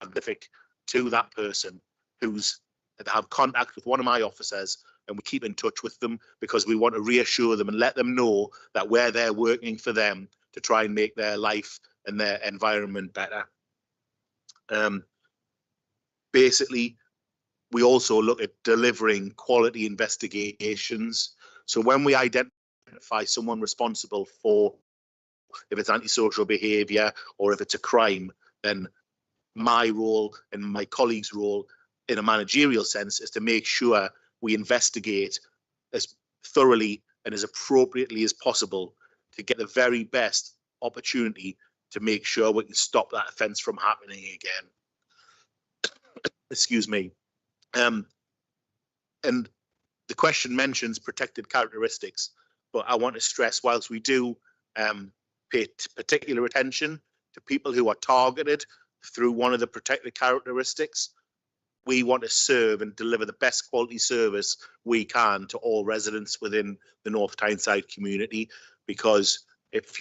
specific to that person who's have contact with one of my officers, and we keep in touch with them because we want to reassure them and let them know that we're there working for them to try and make their life and their environment better. Basically, we also look at delivering quality investigations. So when we identify someone responsible for, if it's antisocial behaviour or if it's a crime, then my role and my colleagues' role in a managerial sense is to make sure we investigate as thoroughly and as appropriately as possible to get the very best opportunity to make sure we can stop that offence from happening again. Excuse me. And the question mentions protected characteristics, but I want to stress, whilst we do pay particular attention to people who are targeted through one of the protected characteristics, we want to serve and deliver the best quality service we can to all residents within the North Tyneside community, because if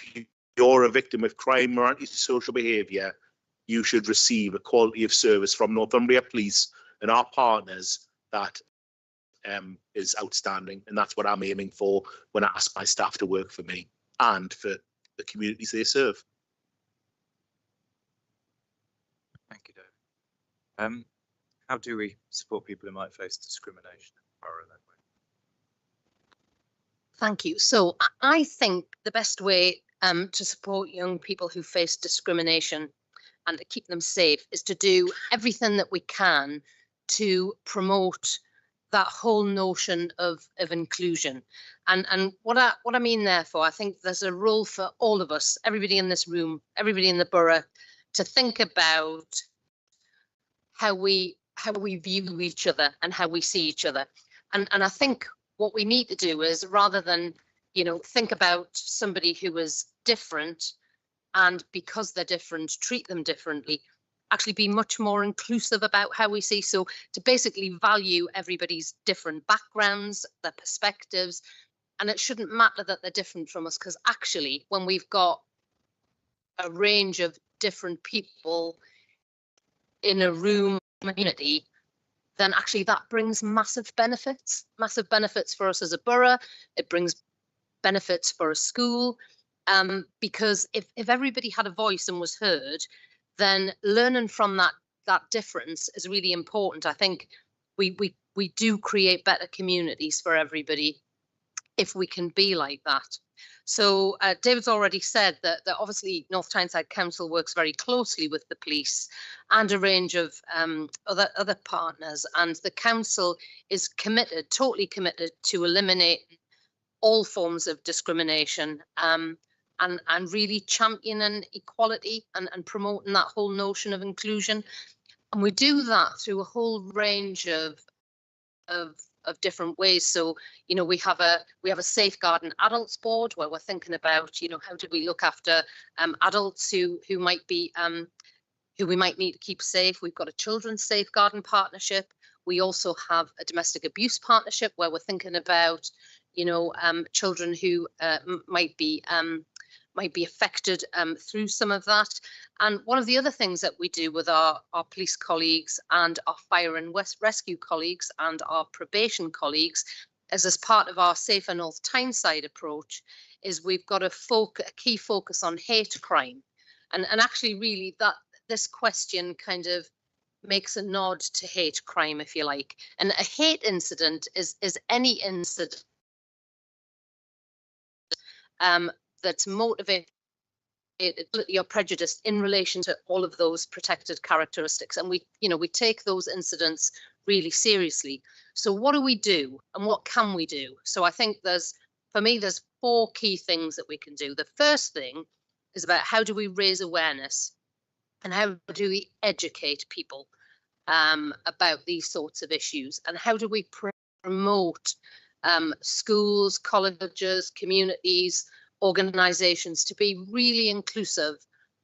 you're a victim of crime or antisocial behaviour, you should receive a quality of service from Northumbria Police and our partners that is outstanding. And that's what I'm aiming for when I ask my staff to work for me and for the communities they serve. Thank you, David. How do we support people who might face discrimination in the borough that way? Thank you. So I think the best way to support young people who face discrimination and to keep them safe is to do everything that we can to promote that whole notion of inclusion. And what I mean therefore, I think there's a role for all of us, everybody in this room, everybody in the borough, to think about how we view each other and how we see each other. And I think what we need to do is, rather than, you know, think about somebody who is different and because they're different, treat them differently, actually be much more inclusive about how we see. So to basically value everybody's different backgrounds, their perspectives, and it shouldn't matter that they're different from us, because actually when we've got a range of different people in a room community, then actually that brings massive benefits for us as a borough. It brings benefits for a school, because if everybody had a voice and was heard, then learning from that difference is really important. I think we do create better communities for everybody if we can be like that. So David's already said that obviously North Tyneside Council works very closely with the police and a range of other partners, and the council is totally committed to eliminating all forms of discrimination, and really championing equality and promoting that whole notion of inclusion. And we do that through a whole range of different ways. So, you know, we have a safeguarding adults board where we're thinking about, you know, how do we look after adults who might be who we might need to keep safe. We've got a children's safeguarding partnership. We also have a domestic abuse partnership where we're thinking about, you know, children who might be affected through some of that. And one of the other things that we do with our police colleagues and our fire and rescue colleagues and our probation colleagues is, as part of our Safer North Tyneside approach, is we've got a key focus on hate crime. And actually really that this question kind of makes a nod to hate crime, if you like. And a hate incident is any incident that's motivated or prejudiced in relation to all of those protected characteristics, and we take those incidents really seriously. So what do we do and what can we do? So I think there's 4 key things that we can do. The first thing is about how do we raise awareness and how do we educate people about these sorts of issues, and how do we promote schools, colleges, communities, organisations to be really inclusive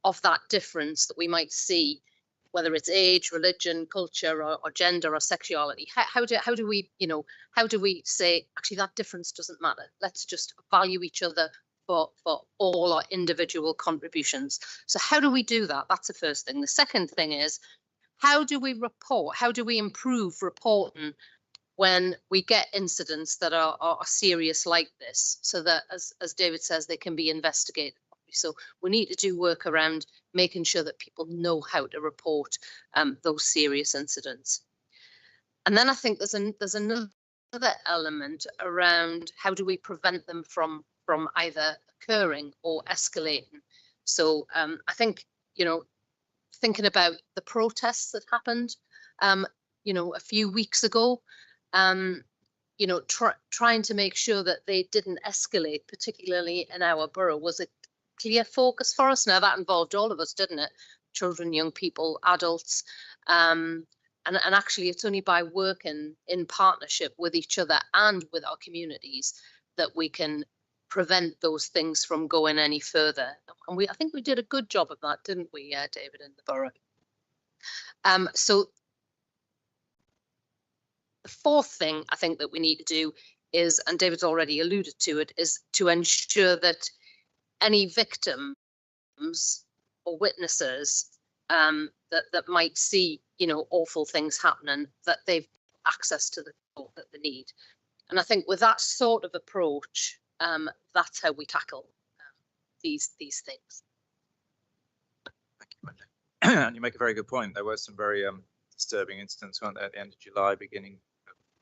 of that difference that we might see, whether it's age, religion, culture, or gender or sexuality. How do we say actually that difference doesn't matter? Let's just value each other for all our individual contributions. So how do we do that? That's the first thing. The second thing is, how do we report? How do we improve reporting when we get incidents that are serious like this, so that, as David says, they can be investigated? So we need to do work around making sure that people know how to report those serious incidents. And then I think there's another element around how do we prevent them from either occurring or escalating. So I think, you know, thinking about the protests that happened, you know, a few weeks ago, you know, trying to make sure that they didn't escalate, particularly in our borough, was a clear focus for us. Now that involved all of us, didn't it? Children, young people, adults. And actually it's only by working in partnership with each other and with our communities that we can prevent those things from going any further. And I think we did a good job of that, didn't we, David, in the borough? So the fourth thing I think that we need to do is, and David's already alluded to it, is to ensure that any victims or witnesses that might see, you know, awful things happening, that they've access to the support that they need. And I think with that sort of approach, that's how we tackle these things. Thank you, Wendy. And you make a very good point. There were some very disturbing incidents, weren't there, at the end of July, beginning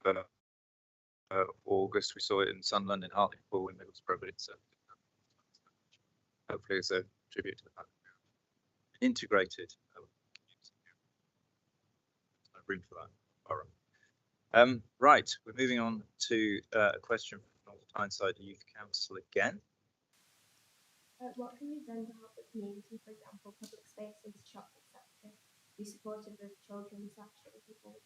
of August. We saw it in Sunderland, in Hartlepool, in Middlesbrough, but it's hopefully it's a tribute to the fact that we're integrated room for that borough. Right, we're moving on to a question from North Tyneside Youth Council again. What can be done to help the community, for example, public spaces, shops, etc., be supportive of children / young people?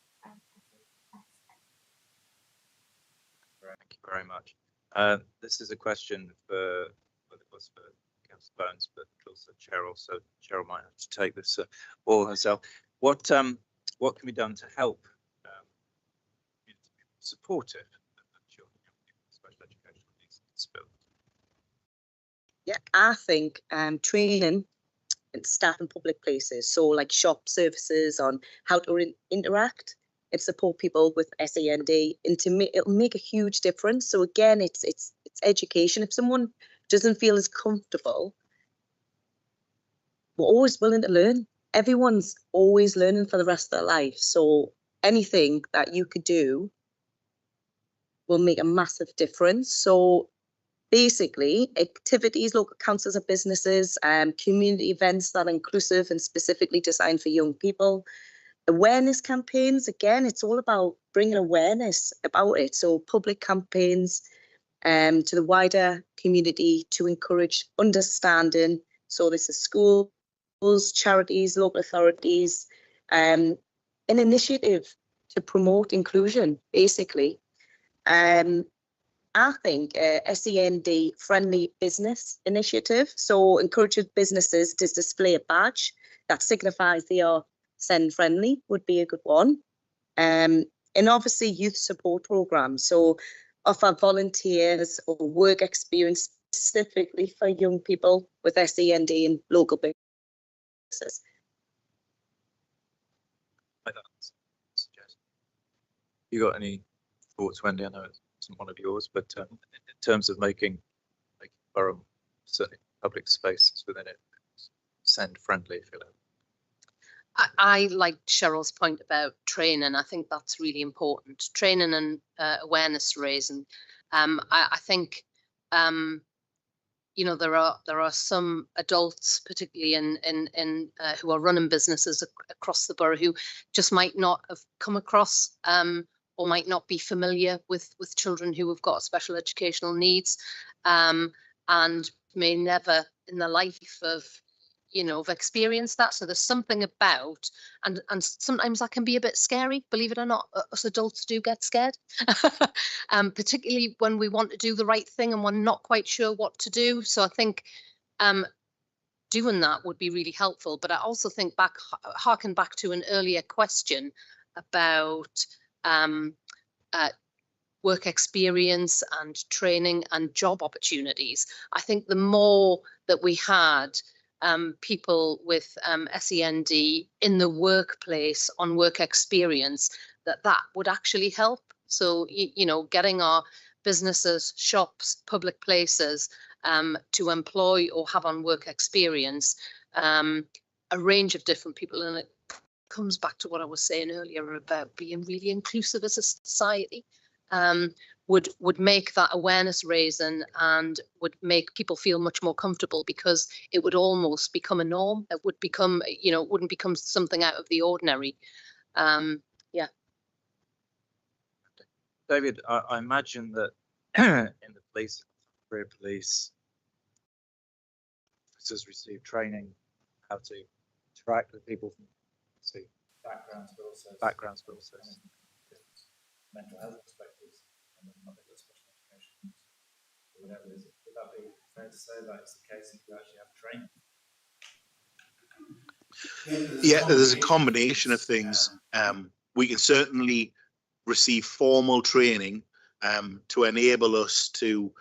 Thank you very much. This is a question for Councillor Bones, but also Cheryl. So Cheryl might have to take this all herself. What can be done to help supportive of children, young people, special educational needs in this build? Yeah, I think training and staff in public places, so like shop services on how to interact and support people with SEND, and it'll make a huge difference. So again, it's education. If someone doesn't feel as comfortable, we're always willing to learn. Everyone's always learning for the rest of their life. So anything that you could do will make a massive difference. So basically, activities, local councils or businesses, community events that are inclusive and specifically designed for young people. Awareness campaigns, again, it's all about bringing awareness about it. So public campaigns to the wider community to encourage understanding. So this is schools, charities, local authorities, an initiative to promote inclusion, basically. I think SEND friendly business initiative. So encourages businesses to display a badge that signifies they are SEND friendly would be a good one. And obviously youth support programs. So offer volunteers or work experience specifically for young people with SEND in local businesses. You got any thoughts, Wendy? I know it's one of yours, but in terms of making borough, certainly public spaces within it, SEND friendly, if you like. I like Cheryl's point about training. I think that's really important. Training and awareness raising. I think you know, there are some adults, particularly in who are running businesses across the borough, who just might not have come across or might not be familiar with children who have got special educational needs, and may never in their life have, you know, have experienced that. So there's something about, and sometimes that can be a bit scary, believe it or not. Us adults do get scared, particularly when we want to do the right thing and we're not quite sure what to do. So I think doing that would be really helpful. But I also think harken back to an earlier question about work experience and training and job opportunities. I think the more that we had people with SEND in the workplace on work experience, that would actually help. So, you know, getting our businesses, shops, public places to employ or have on work experience a range of different people. And it comes back to what I was saying earlier about being really inclusive as a society. Would make that awareness raising and would make people feel much more comfortable, because it would almost become a norm. It would become, you know, it wouldn't become something out of the ordinary. Yeah. David, I imagine that in the police, career police, officers receive training how to interact with people from backgrounds, but also mental health perspectives and not special education or whatever. Would that be fair to say that it's the case if you actually have training? Yeah, there's a combination of things. We can certainly receive formal training to enable us to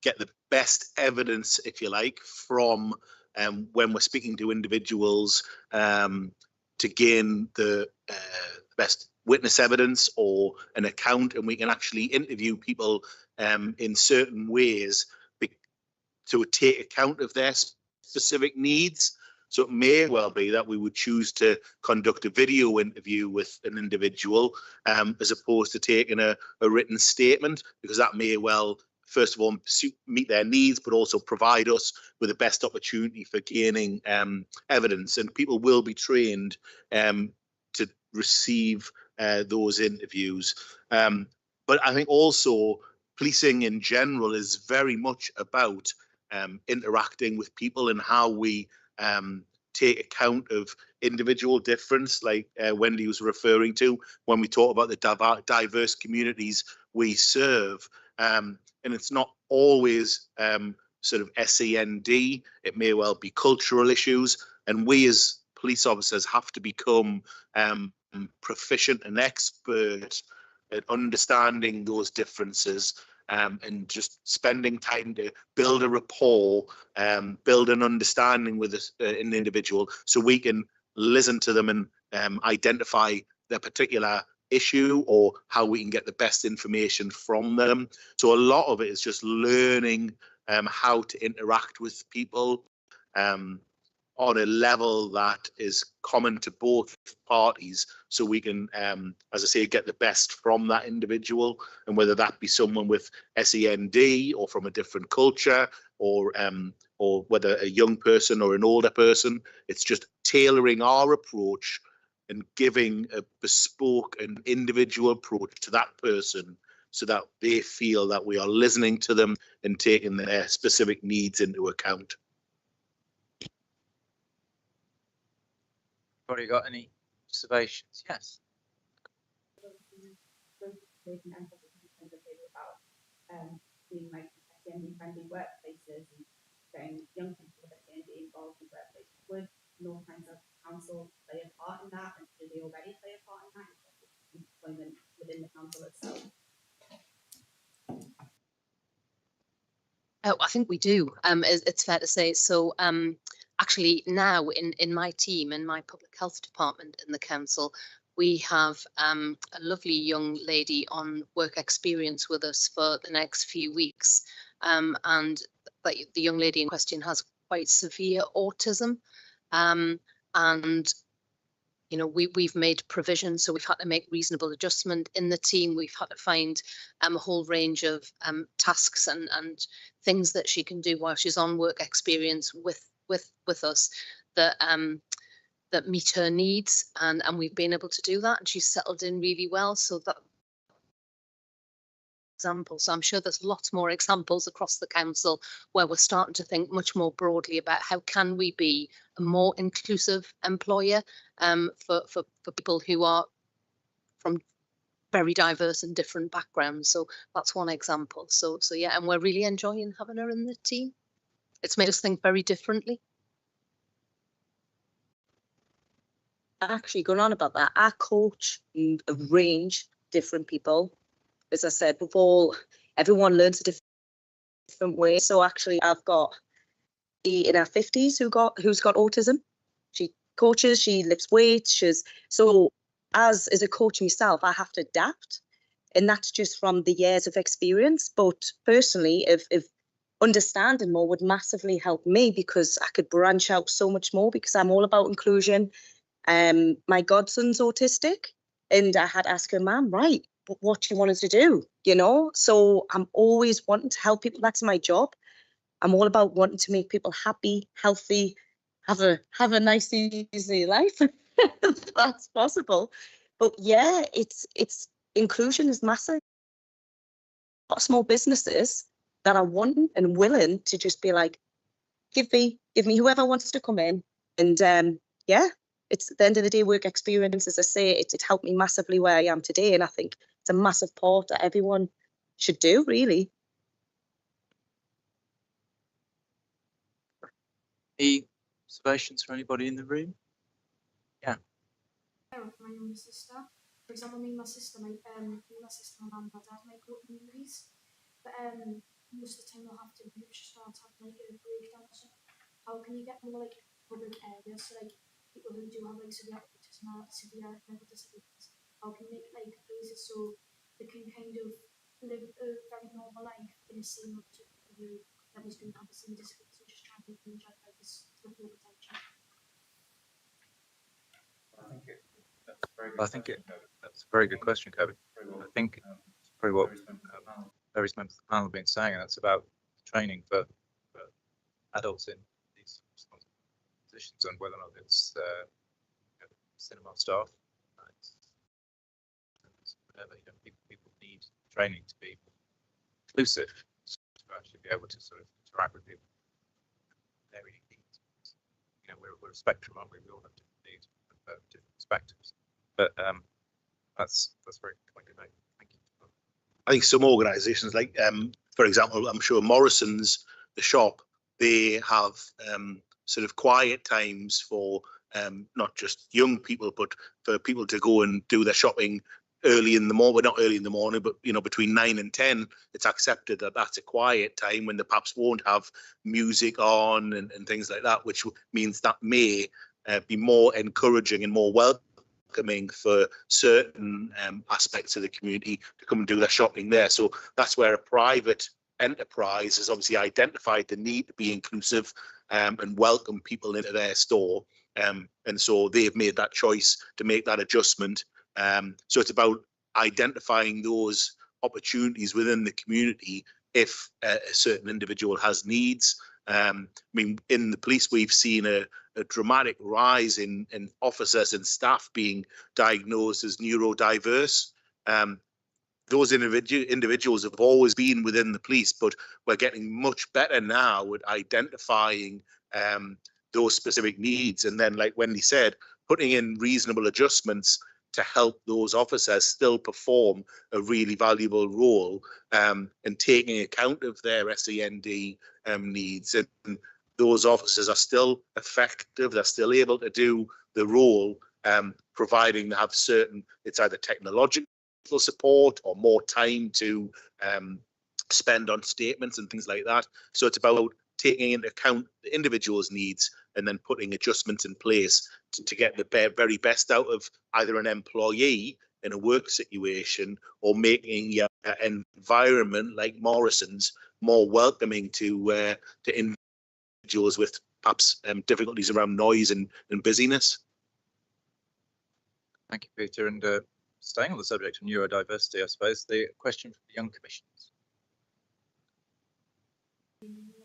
get the best evidence, if you like, from when we're speaking to individuals to gain the best witness evidence or an account, and we can actually interview people in certain ways to take account of their specific needs. So it may well be that we would choose to conduct a video interview with an individual as opposed to taking a written statement, because that may well, first of all, meet their needs, but also provide us with the best opportunity for gaining evidence. And people will be trained to receive those interviews. But I think also policing in general is very much about interacting with people and how we take account of individual difference, like Wendy was referring to when we talk about the diverse communities we serve. And it's not always sort of SEND, it may well be cultural issues. And we as police officers have to become proficient and expert at understanding those differences and just spending time to build a rapport, build an understanding with an individual so we can listen to them and identify their particular issue or how we can get the best information from them. So a lot of it is just learning how to interact with people on a level that is common to both parties, so we can, as I say, get the best from that individual, and whether that be someone with SEND or from a different culture, or whether a young person or an older person. It's just tailoring our approach and giving a bespoke and individual approach to that person so that they feel that we are listening to them and taking their specific needs into account. Anybody got any observations? Yes. About being like SEND-friendly workplaces and getting young people with SEND involved in workplaces. Would North Tyneside Council play a part in that, and do they already play a part in that in terms of employment within the council itself? Oh, I think we do. It's fair to say. So actually now in my team, in my public health department in the council, we have a lovely young lady on work experience with us for the next few weeks. And the young lady in question has quite severe autism. And you know, we've made provisions, so we've had to make reasonable adjustment in the team. We've had to find a whole range of tasks and things that she can do while she's on work experience with us that meet her needs, and we've been able to do that, and she's settled in really well. So that example. So I'm sure there's lots more examples across the council where we're starting to think much more broadly about how can we be a more inclusive employer for people who are from very diverse and different backgrounds. So that's one example. So yeah, and we're really enjoying having her in the team. It's made us think very differently. Actually, going on about that, I coach a range of different people. As I said before, everyone learns a different way. So actually, I've got in her 50s who's got autism. She coaches, she lifts weights. So as a coach myself, I have to adapt, and that's just from the years of experience. But personally, if understanding more would massively help me, because I could branch out so much more, because I'm all about inclusion. My godson's autistic, and I had asked her, Mum, right, what do you want us to do? You know, so I'm always wanting to help people. That's my job. I'm all about wanting to make people happy, healthy, have a nice, easy life. If that's possible. But yeah, it's inclusion is massive. lot of small businesses that are wanting and willing to just be like, give me whoever wants to come in. And yeah, it's at the end of the day, work experience, as I say, it helped me massively where I am today. And I think it's a massive part that everyone should do, really. Any observations from anybody in the room? With my younger sister. For example, me and my sister, my mum and my dad make up movies, but most of the time they'll have to group start having like a breakdown or something. How can you get more like public areas so like people who do have like severe autism or severe mental disabilities? How can you make like places so they can kind of live a very normal life in the same way to people who that don't have the same disabilities and just try and make them enjoy like this to the full potential? I think that's a very good question, Kobe. I think it's probably what various members of the panel have been saying, and that's about training for adults in these positions and whether or not it's cinema staff. Whatever, people need training to be inclusive, to actually be able to sort of interact with people. Their needs. We're a spectrum, aren't we? We all have different needs, different perspectives. But that's very kind of nice. Thank you. I think some organisations, like for example, I'm sure Morrison's, the shop, they have sort of quiet times for not just young people, but for people to go and do their shopping early in the morning. Well, not early in the morning, but between 9 and 10, it's accepted that that's a quiet time when they perhaps won't have music on and things like that, which means that may be more encouraging and more welcoming for certain aspects of the community to come and do their shopping there. So that's where a private enterprise has obviously identified the need to be inclusive and welcome people into their store. And so they've made that choice to make that adjustment. So it's about identifying those opportunities within the community if a certain individual has needs. I mean, in the police, we've seen a dramatic rise in officers and staff being diagnosed as neurodiverse. Those individuals have always been within the police, but we're getting much better now at identifying those specific needs. And then, like Wendy said, putting in reasonable adjustments to help those officers still perform a really valuable role and taking account of their SEND needs. And those officers are still effective. They're still able to do the role, providing they have certain, it's either technological support or more time to spend on statements and things like that. So it's about taking into account the individual's needs and then putting adjustments in place to get the very best out of either an employee in a work situation or making an environment like Morrison's more welcoming to individuals with perhaps difficulties around noise and busyness. Thank you, Peter. And staying on the subject of neurodiversity, I suppose, the question for the Young Commissions.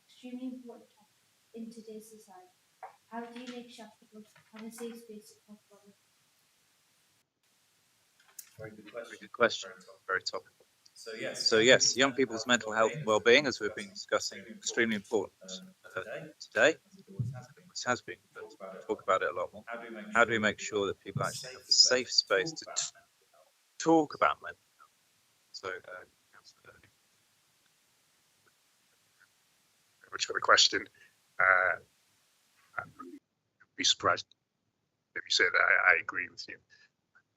Extremely important in today's society. How do you make sure people have a safe space to talk about it? Very good question. Very topical. So yes, young people's mental health and well-being, as we've been discussing, extremely important today. This has been, but we'll talk about it a lot more. How do we make sure that people actually have a safe space to talk about mental health? So, Councillor, very much for the question. I'd be surprised if you say that I agree with you.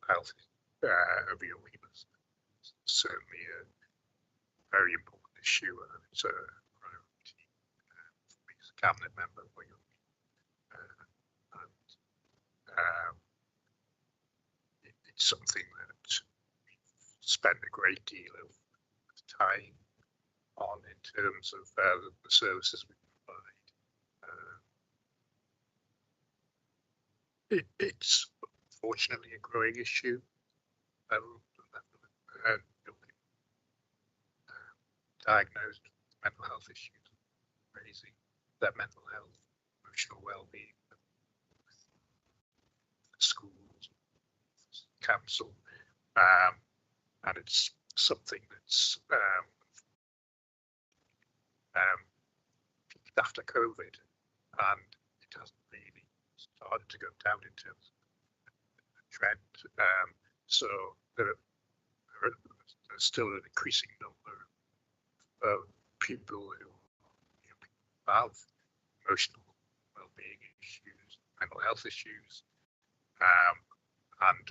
Health of young people is certainly a very important issue. It's a priority for me as a cabinet member for young people. It's something that we've spent a great deal of time on in terms of the services we provide. It's unfortunately a growing issue. Diagnosed with mental health issues, raising their mental health, emotional well-being, schools, council, and it's something that's peaked after COVID, and it hasn't really started to go down in terms of the trend. So there's still an increasing number of people who have emotional well-being issues, mental health issues, and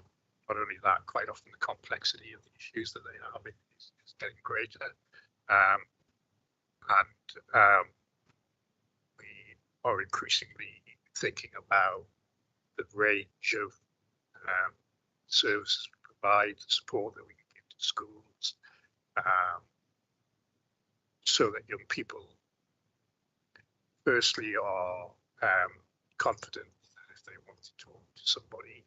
not only that, quite often the complexity of the issues that they have is getting greater. We are increasingly thinking about the range of services we provide, the support that we can give to schools, so that young people firstly are confident that if they want to talk to somebody,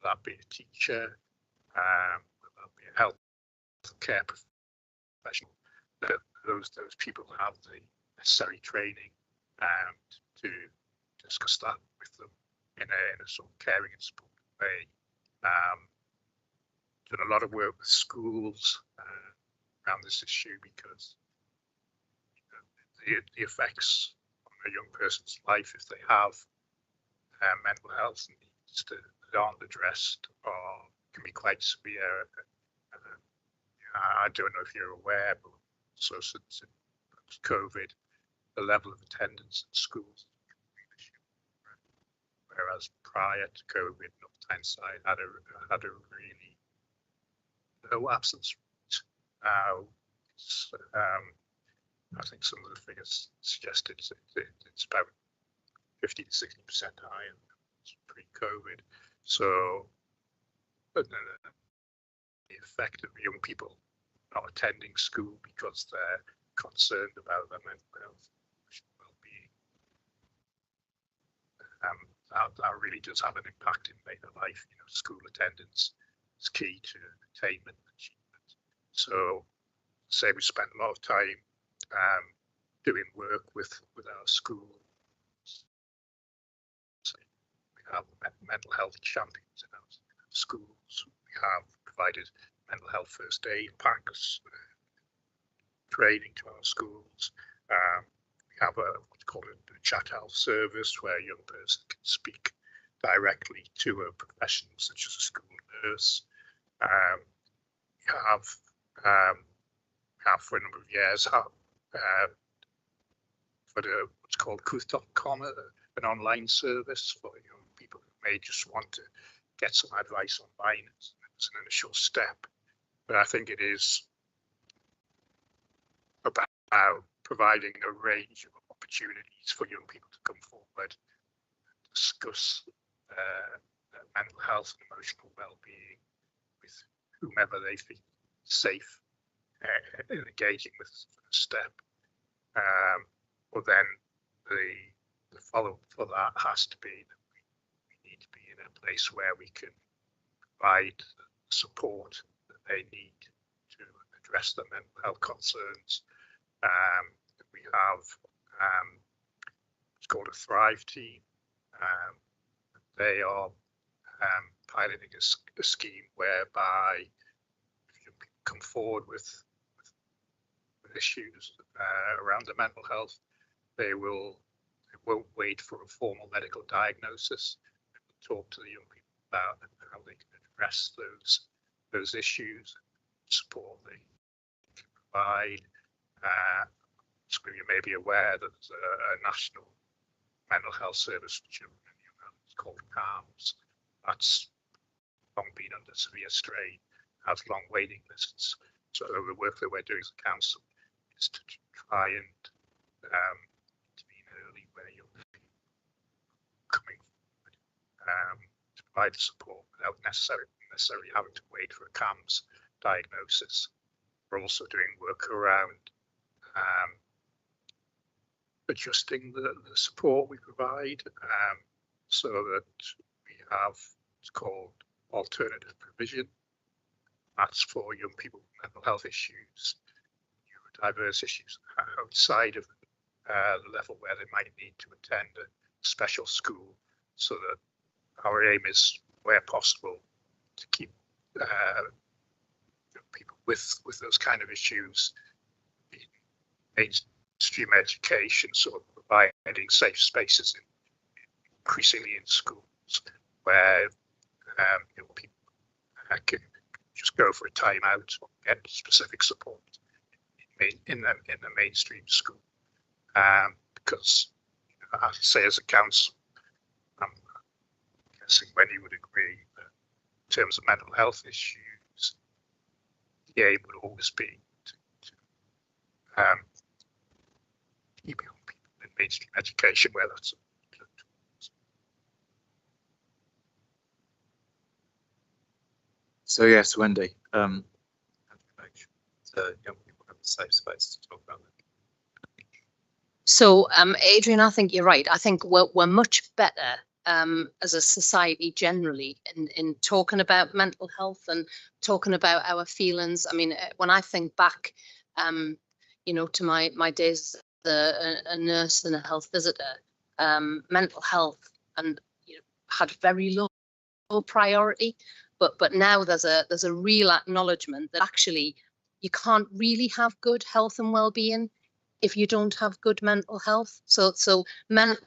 that be a teacher, that be a health care professional, that those people have the necessary training to discuss that with them in a sort of caring and supportive way. Done a lot of work with schools around this issue because the effects on a young person's life, if they have mental health needs that aren't addressed, or can be quite severe. I don't know if you're aware, but also since COVID, the level of attendance at schools, whereas prior to COVID, North Tyneside had a really low absence rate. I think some of the figures suggested it's about 50 to 60% higher than pre-COVID. So the effect of young people not attending school because they're concerned about their mental health and well-being, that really does have an impact in later life. School attendance is key to attainment and achievement. So, say we spent a lot of time doing work with our schools. We have mental health champions in our schools. We have provided mental health first aid packs, training to our schools. We have what's called a chat health service where a young person can speak directly to a professional such as a school nurse. We have for a number of years for what's called Cuth.com, an online service for young people who may just want to get some advice online as an initial step. But I think it is about providing a range of opportunities for young people to come forward, discuss mental health and emotional well-being with whomever they feel safe in engaging with the step. But then the follow-up for that has to be that we need to be in a place where we can provide the support that they need to address their mental health concerns. We have it's called a Thrive team. They are piloting a scheme whereby if you come forward with issues around the mental health, they won't wait for a formal medical diagnosis. They will talk to the young people about how they can address those issues, support they can provide. So you may be aware that there's a national mental health service for children and young adults called CAMHS. That's long been under severe strain, has long waiting lists. So the work that we're doing as a council is to try and intervene early where young people coming forward to provide the support without necessarily having to wait for a CAMHS diagnosis. We're also doing work around adjusting the support we provide so that we have what's called alternative provision. That's for young people with mental health issues, neurodiverse issues outside of the level where they might need to attend a special school, so that our aim is, where possible, to keep people with those kind of issues in mainstream mainstream education, sort of providing safe spaces increasingly in schools where people can just go for a timeout or get specific support in the mainstream school. Because, as I say, as a council, I'm guessing Wendy would agree that in terms of mental health issues, the aim would always be to keep young people in mainstream education where that's So yes, Wendy, so young people have a safe space to talk about that. So, Adrian, I think you're right. I think we're much better as a society generally in talking about mental health and talking about our feelings. I mean, when I think back, to my days as a nurse and a health visitor, mental health and had very low priority. But now there's a real acknowledgement that actually you can't really have good health and well-being if you don't have good mental health. So mental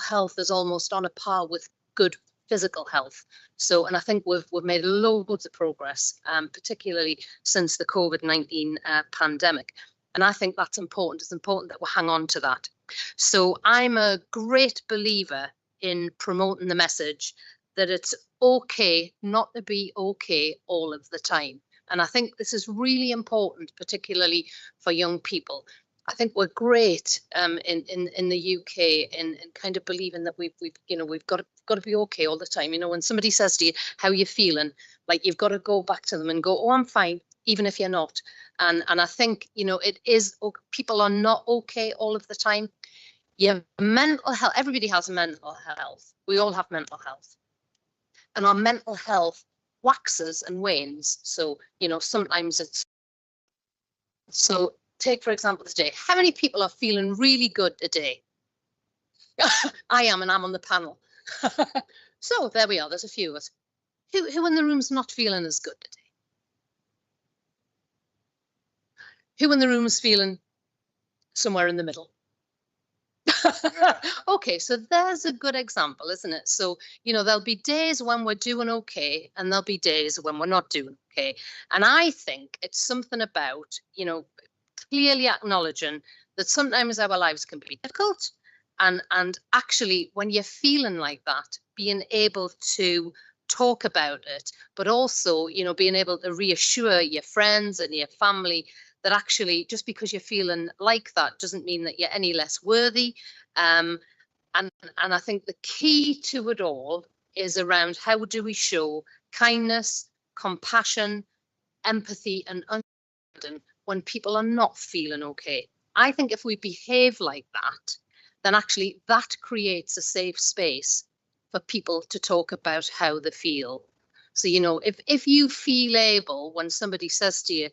health is almost on a par with good physical health. So, and I think we've made loads of progress, particularly since the COVID-19 pandemic. And I think that's important. It's important that we hang on to that. So I'm a great believer in promoting the message that it's okay not to be okay all of the time. And I think this is really important, particularly for young people. I think we're great in the UK in kind of believing that we've got to be okay all the time. When somebody says to you, how are you feeling? Like you've got to go back to them and go, oh, I'm fine, even if you're not. And I think, it is, people are not okay all of the time. Yeah, mental health, everybody has mental health. We all have mental health. And our mental health waxes and wanes. So, sometimes it's, so take, for example, today, how many people are feeling really good today? I am, and I'm on the panel. So there we are, there's a few of us. Who in the room's not feeling as good today? Who in the room is feeling somewhere in the middle? Okay, so there's a good example, isn't it? So, there'll be days when we're doing okay, and there'll be days when we're not doing okay. And I think it's something about, clearly acknowledging that sometimes our lives can be difficult. And actually, when you're feeling like that, being able to talk about it, but also, being able to reassure your friends and your family that actually just because you're feeling like that doesn't mean that you're any less worthy. And I think the key to it all is around how do we show kindness, compassion, empathy, and understanding when people are not feeling okay. I think if we behave like that, then actually that creates a safe space for people to talk about how they feel. So, if you feel able when somebody says to you,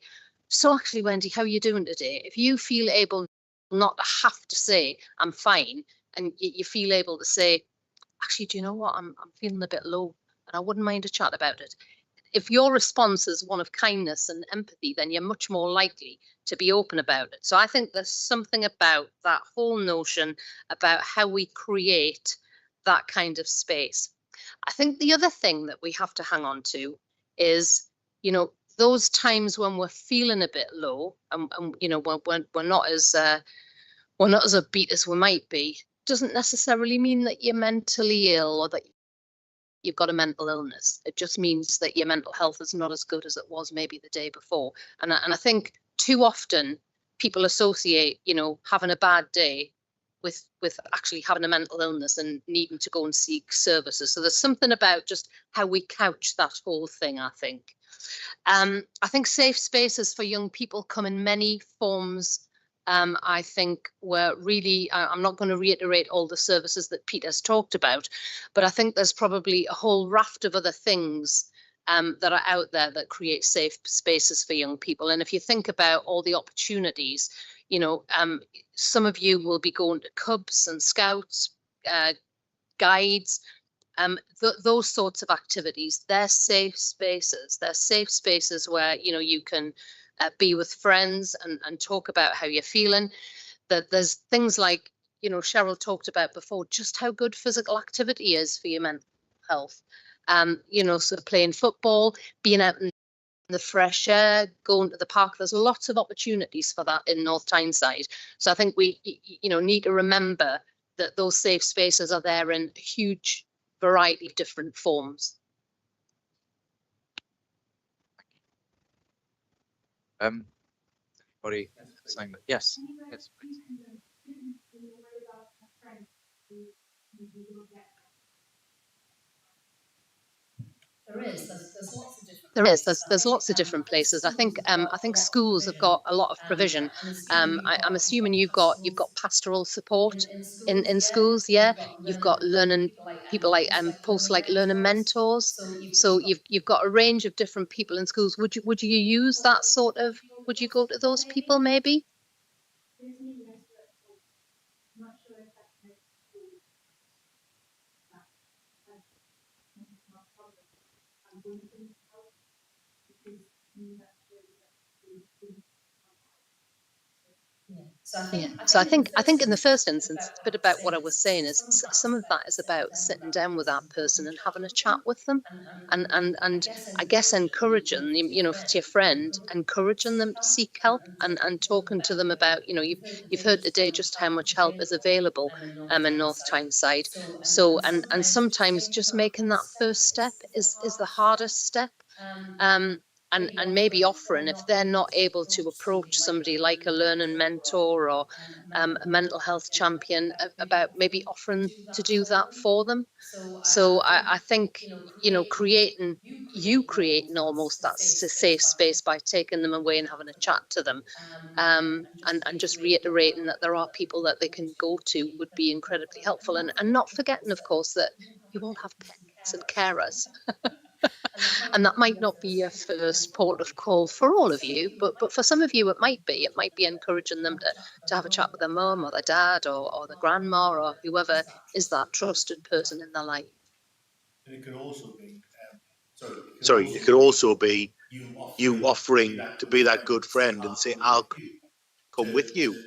so actually, Wendy, how are you doing today? If you feel able not to have to say, I'm fine, and you feel able to say, actually, do you know what? I'm feeling a bit low and I wouldn't mind a chat about it. If your response is one of kindness and empathy, then you're much more likely to be open about it. So I think there's something about that whole notion about how we create that kind of space. I think the other thing that we have to hang on to is, those times when we're feeling a bit low and we're not as upbeat as we might be, doesn't necessarily mean that you're mentally ill or that you've got a mental illness. It just means that your mental health is not as good as it was maybe the day before. And I think too often people associate, having a bad day with actually having a mental illness and needing to go and seek services. So there's something about just how we couch that whole thing, I think. I think safe spaces for young people come in many forms. I think we're really, I'm not going to reiterate all the services that Peter's talked about, but I think there's probably a whole raft of other things that are out there that create safe spaces for young people. And if you think about all the opportunities, some of you will be going to Cubs and Scouts, guides, those sorts of activities. They're safe spaces. They're safe spaces where, you can be with friends and talk about how you're feeling. that there's things like, you know, Cheryl talked about before, just how good physical activity is for your mental health. You know, so playing football, being out in the fresh air, going to the park. There's lots of opportunities for that in North Tyneside. So I think we, you know, need to remember that those safe spaces are there in a huge variety of different forms. Anybody saying that? Yes. Yes, please. There is. There's lots of different. There is. places. There's lots of different places. I think schools have got a lot of provision. I'm assuming you've got pastoral support in schools. Yeah, you've got learning people like posts like learning mentors. So you've got a range of different people in schools. Would you use that sort of? Would you go to those people maybe? So I think in the first instance, a bit about what I was saying is some of that is about sitting down with that person and having a chat with them, and I guess encouraging, you know, to your friend, encouraging them to seek help and talking to them about, you know, you've heard today just how much help is available in North Tyneside. So and sometimes just making that first step is the hardest step. And maybe offering, if they're not able to approach somebody like a learning mentor or a mental health champion, about maybe offering to do that for them. So I think, you know, creating almost that safe space by taking them away and having a chat to them, and just reiterating that there are people that they can go to would be incredibly helpful, and not forgetting, of course, that you won't have pets and carers. And that might not be your first port of call for all of you, but for some of you it might be. It might be encouraging them to have a chat with their mum or their dad or their grandma or whoever is that trusted person in their life. And it could also be, it could also be you offering to be that good friend and say, I'll come with you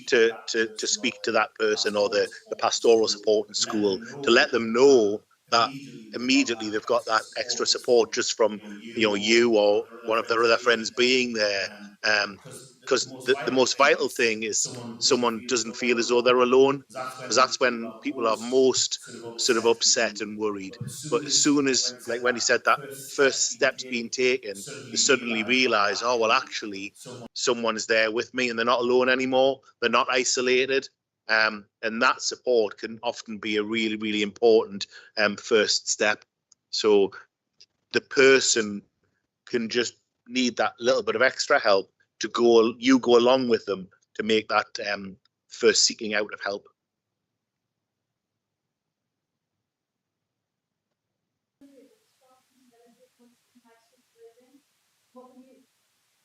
to speak to that person or the pastoral support in school, to let them know that immediately they've got that extra support just from, you know, you or one of their other friends being there. Because the most vital thing is someone doesn't feel as though they're alone, because that's when people are most sort of upset and worried. But as soon as, like when he said that first step's been taken, they suddenly realise, oh, well, actually, someone's there with me and they're not alone anymore. They're not isolated. And that support can often be a really, really important first step. So the person can just need that little bit of extra help to go along with them to make that first seeking out of help.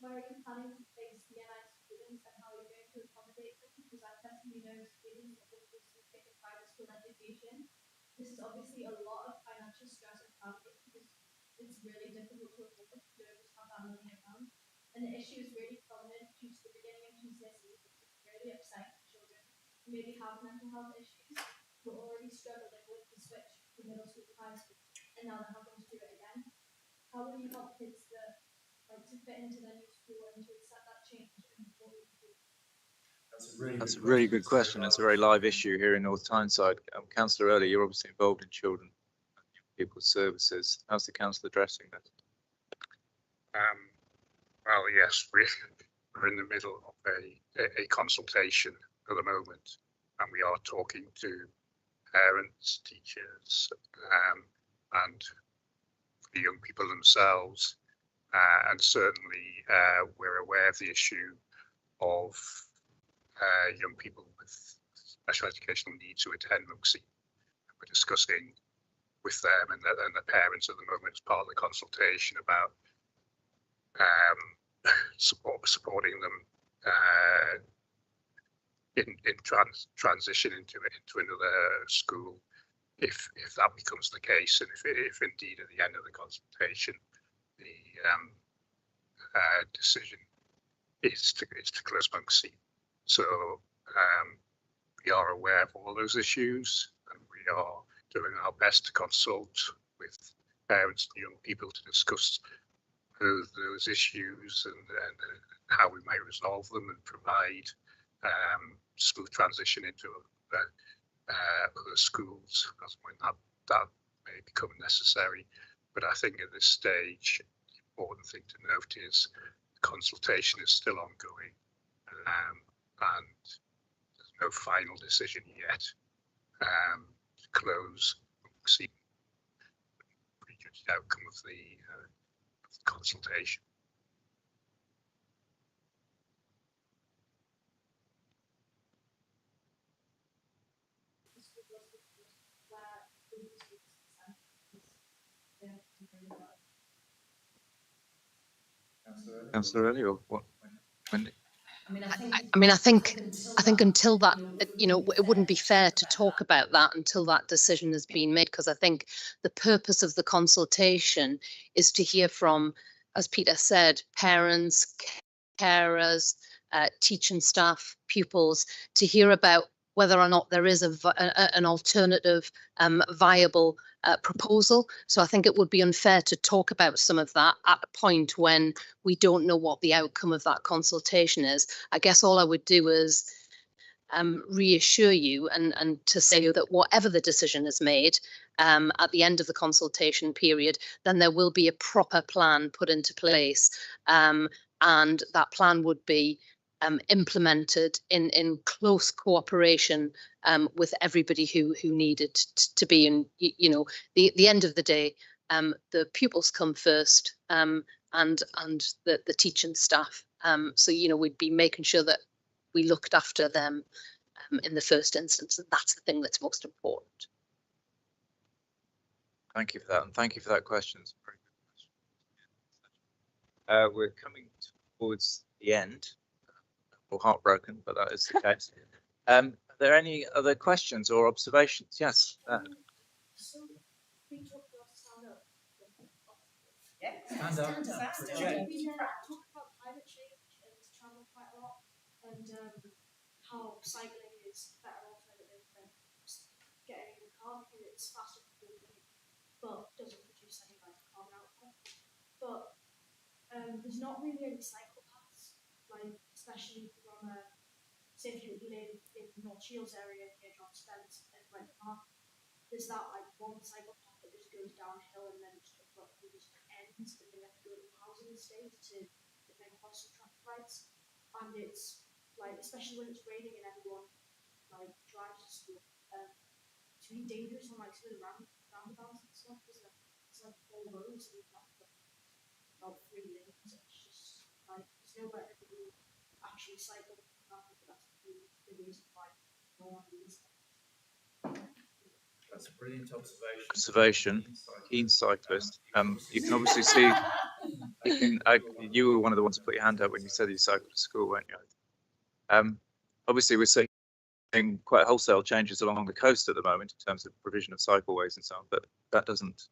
Where are you planning to place the NI students and how are you going to accommodate them? Because I personally know students that have recently taken private school education. This is obviously a lot of financial stress and families because it's really difficult to afford if you don't just have that money account. And the issue is really prominent due to the beginning of GCSEs, which is really upsetting for children who maybe have mental health issues, who are already struggling with the switch from middle school to high school, and now they're having to do it again. How will you help kids that like to fit into their new school and to accept that change, and what will you do? That's a really good question. It's a very live issue here in North Tyneside. Councillor Early, you're obviously involved in children and young people's services. How's the council addressing that? Well, yes, we're in the middle of a consultation at the moment, and we are talking to parents, teachers, and the young people themselves. And certainly we're aware of the issue of young people with special educational needs who attend Monksy. We're discussing with them and the parents at the moment as part of the consultation about supporting them in transition into another school if that becomes the case, and if indeed at the end of the consultation the decision is to close Monksy. So We are aware of all those issues, and we are doing our best to consult with parents and young people to discuss those issues and how we may resolve them and provide smooth transition into other schools as when that may become necessary. But I think at this stage, the important thing to note is the consultation is still ongoing, and there's no final decision yet to close. We'll see the prejudged outcome of the consultation. Councillor Early, or what? Wendy? I mean, I think until that, it wouldn't be fair to talk about that until that decision has been made, because I think the purpose of the consultation is to hear from, as Peter said, parents, carers, teaching staff, pupils, to hear about whether or not there is an alternative viable proposal. So I think it would be unfair to talk about some of that at a point when we don't know what the outcome of that consultation is. I guess all I would do is reassure you and to say that whatever the decision is made at the end of the consultation period, then there will be a proper plan put into place, and that plan would be implemented in close cooperation with everybody who needed to be. And the end of the day, the pupils come first, and the teaching staff. So we'd be making sure that we looked after them in the first instance, and that's the thing that's most important. Thank you for that, and thank you for that question. It's a very good question. We're coming towards the end. Or heartbroken, but that is the case. Are there any other questions or observations? Yes. So we talked about stand up. Yeah. Stand up. We talked about climate change and travel quite a lot, and how cycling is a better alternative than just getting in the car because it's faster for moving, but doesn't produce any like carbon output. But there's not really any cycle paths, like especially from say if you live in North Shields area near John Spence and Brent Park, there's that like one cycle path that just goes downhill and then just ends, and then you have to go to housing estate to then cross some traffic lights, and it's like especially when it's raining and everyone like drives to school, it's really dangerous on like some of the roundabouts and stuff because it's like all roads and you've got about 3 lanes. It's just like there's nowhere to go actually cycle. That's the reason why no one uses it. That's a brilliant observation. Keen cyclist. You can obviously see. You were one of the ones to put your hand up when you said you cycled to school, weren't you? Obviously, we're seeing quite wholesale changes along the coast at the moment in terms of provision of cycleways and so on, but that doesn't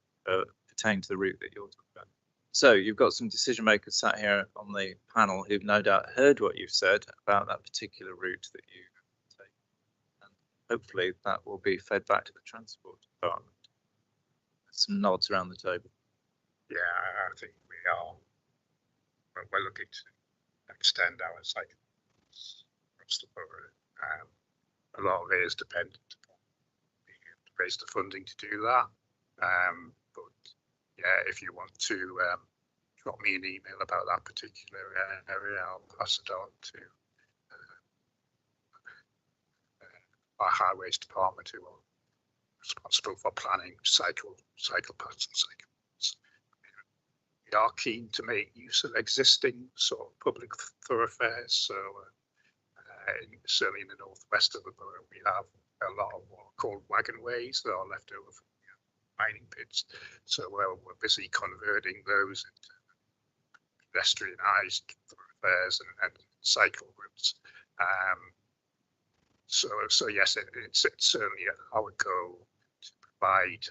pertain to the route that you're talking about. So you've got some decision makers sat here on the panel who've no doubt heard what you've said about that particular route that you take, and hopefully that will be fed back to the transport department. Some nods around the table. Yeah, I think we are. We're looking to extend our cycles across the borough. A lot of it is dependent upon being able to raise the funding to do that. But yeah, if you want to drop me an email about that particular area, I'll pass it on to our highways department, who are responsible for planning cycle paths and cycles. We are keen to make use of existing sort of public thoroughfares. So certainly in the northwest of the borough, we have a lot of what are called wagon ways that are left over from mining pits. So we're busy converting those into pedestrianised thoroughfares and cycle routes. So yes, it's certainly our goal to provide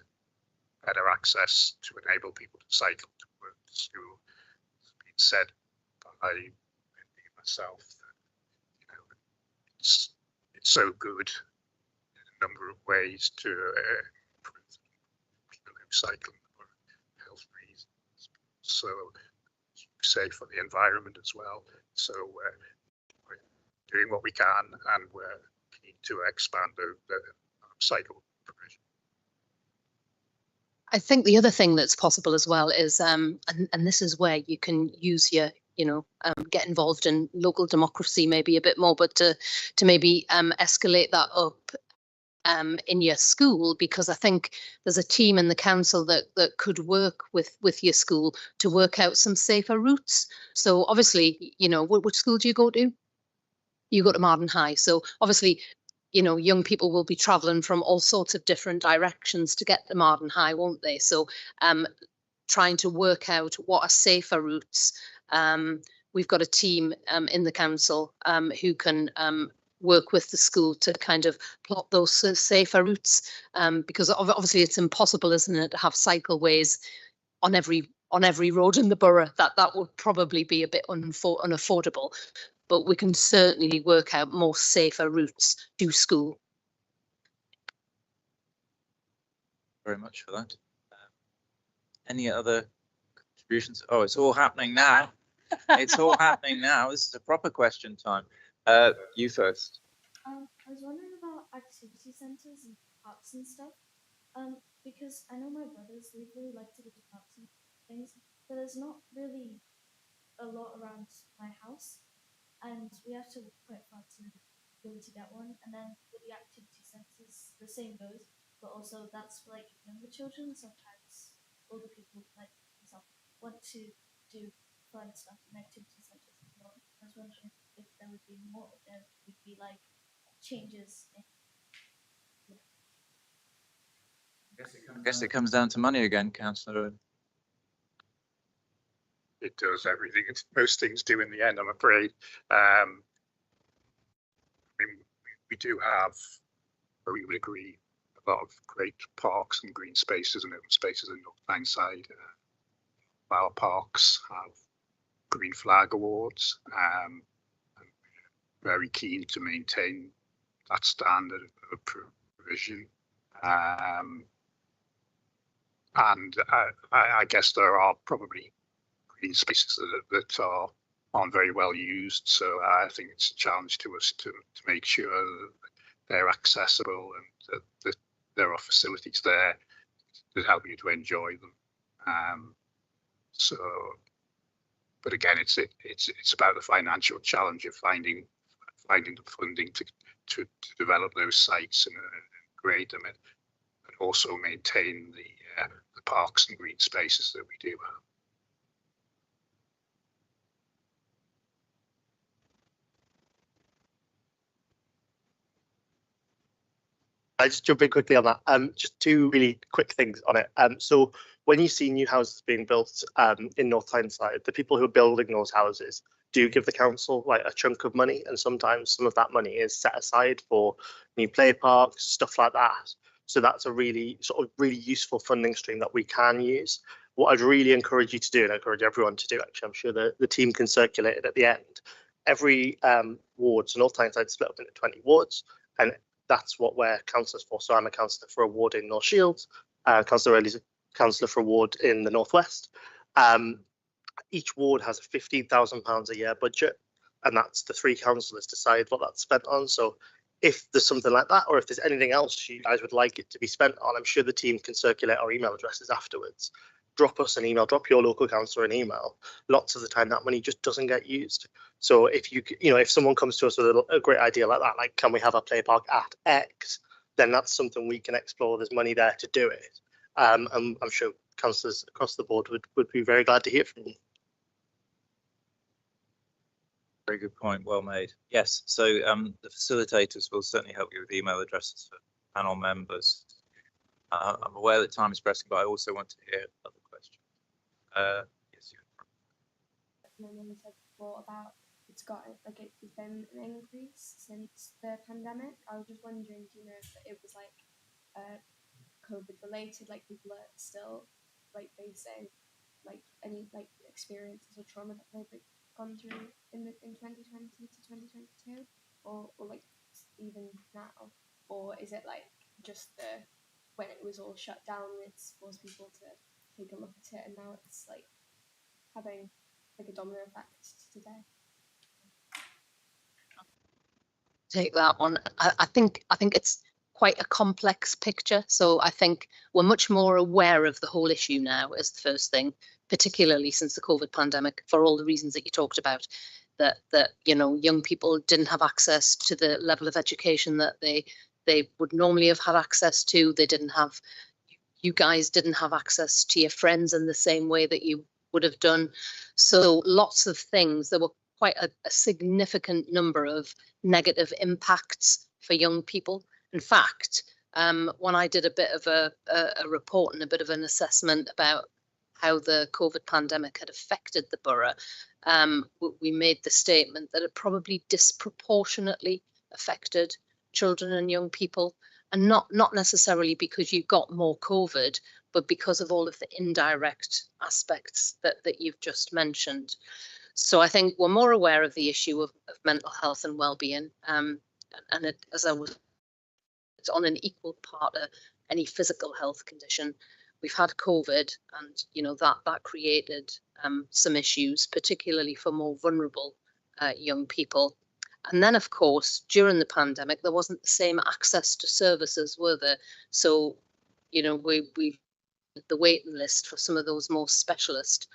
better access to enable people to cycle to work, to school. It's been said by myself that it's so good in a number of ways to improve people who cycle for health reasons, so safe for the environment as well. So we're doing what we can, and we're keen to expand the cycle provision. I think the other thing that's possible as well is, and this is where you can use your, get involved in local democracy maybe a bit more, but to maybe escalate that up in your school, because I think there's a team in the council that could work with your school to work out some safer routes. So obviously, which school do you go to? You go to Marden High. So obviously, young people will be travelling from all sorts of different directions to get to Marden High, won't they? So trying to work out what are safer routes. We've got a team in the council who can work with the school to kind of plot those safer routes, because obviously it's impossible, isn't it, to have cycleways on every road in the borough. That would probably be a bit unaffordable, but we can certainly work out more safer routes to school. Very much for that. Any other contributions? Oh, it's all happening now. It's all happening now. This is a proper question time. You first. I was wondering about activity centres and parks and stuff. Because I know my brothers, they really like to go to parks and things, but there's not really a lot around my house, and we have to walk quite far to go to get one. And then with the activity centres, the same goes, but also that's for like younger children. Sometimes older people like myself want to do fun stuff in activity centres as well. I was wondering if there would be more, if there would be like changes in. I guess it comes down to money again, Councillor. It does everything. Most things do in the end, I'm afraid. I mean, we do have, or we would agree, a lot of great parks and green spaces and open spaces in North Tyneside. Our parks have Green Flag Awards. I'm very keen to maintain that standard of provision. And I guess there are probably green spaces that aren't very well used. So I think it's a challenge to us to make sure that they're accessible and that there are facilities there that help you to enjoy them. But again, it's about the financial challenge of finding the funding to develop those sites and grade them, and also maintain the parks and green spaces that we do have. I just jump in quickly on that. Just two really quick things on it. So when you see new houses being built in North Tyneside, the people who are building those houses do give the council like a chunk of money, and sometimes some of that money is set aside for new play parks, stuff like that. So that's a really useful funding stream that we can use. What I'd really encourage you to do, and I encourage everyone to do, actually, I'm sure the team can circulate it at the end. Every ward, so North Tyneside split up into 20 wards, and that's what we're councillors for. So I'm a councillor for a ward in North Shields, Councillor Early's a councillor for a ward in the Northwest. Each ward has a £15,000 a year budget, and that's the three councillors decide what that's spent on. So if there's something like that, or if there's anything else you guys would like it to be spent on, I'm sure the team can circulate our email addresses afterwards. Drop us an email, drop your local councillor an email. Lots of the time that money just doesn't get used. So if if someone comes to us with a great idea like that, like can we have a play park at X, then that's something we can explore. There's money there to do it. And I'm sure councillors across the board would be very glad to hear from you. Very good point, well made. Yes, so the facilitators will certainly help you with email addresses for panel members. I'm aware that time is pressing, but I also want to hear other questions. Yes, My mum said before about it's been an increase since the pandemic. I was just wondering, do you know if it was like COVID related, like people are still like facing like any like experiences or trauma that they've gone through in 2020 to 2022, or like even now, or is it like just the when it was all shut down, it's forced people to take a look at it, and now it's like having like a domino effect to today? Take that one. I think it's quite a complex picture. So I think we're much more aware of the whole issue now as the first thing, particularly since the COVID pandemic, for all the reasons that you talked about, that you know, young people didn't have access to the level of education that they would normally have had access to. They didn't have, you guys didn't have access to your friends in the same way that you would have done. So lots of things. There were quite a significant number of negative impacts for young people. In fact, when I did a bit of a report and a bit of an assessment about how the COVID pandemic had affected the borough, we made the statement that it probably disproportionately affected children and young people, and not necessarily because you got more COVID, but because of all of the indirect aspects that you've just mentioned. So I think we're more aware of the issue of mental health and well-being, and it's on an equal part of any physical health condition. We've had COVID, and you know that created some issues, particularly for more vulnerable young people. And then, of course, during the pandemic, there wasn't the same access to services, were there? So, you know, the waiting list for some of those more specialist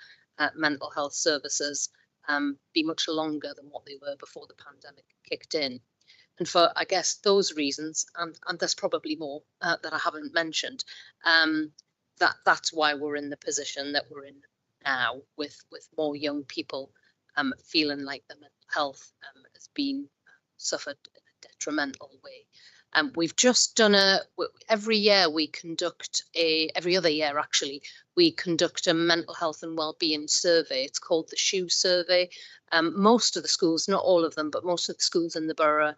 mental health services be much longer than what they were before the pandemic kicked in. And for, I guess, those reasons, and there's probably more that I haven't mentioned, that's why we're in the position that we're in now, with more young people feeling like their mental health has been suffered in a detrimental way. We've just done every year we conduct every other year actually, we conduct a mental health and wellbeing survey. It's called the SHU survey. Most of the schools, not all of them, but most of the schools in the borough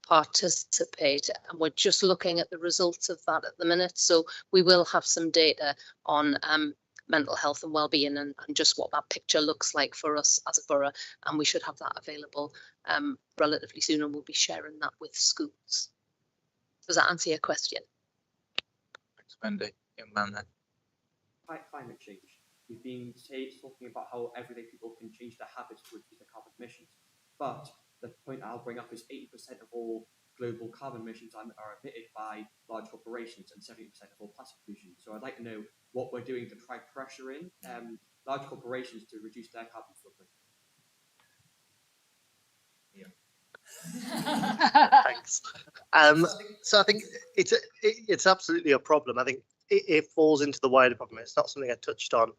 participate, and we're just looking at the results of that at the minute. So we will have some data on mental health and wellbeing and just what that picture looks like for us as a borough, and we should have that available relatively soon, and we'll be sharing that with schools. Does that answer your question? Thanks, Wendy. Young man then. Climate change. We've been talking about how everyday people can change their habits to reduce their carbon emissions. But the point I'll bring up is 80% of all global carbon emissions are emitted by large corporations and 70% of all plastic pollution. So I'd like to know what we're doing to try pressure in large corporations to reduce their carbon footprint. Thanks. So I think it's absolutely a problem. I think it falls into the wider problem. It's not something I touched on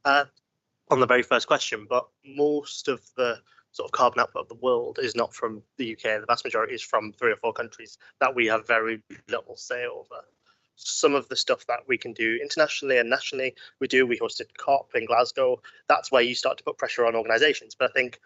the very first question, but most of the sort of carbon output of the world is not from the UK. The vast majority is from 3 or 4 countries that we have very little say over. Some of the stuff that we can do internationally and nationally, we hosted COP in Glasgow. That's where you start to put pressure on organisations. But I think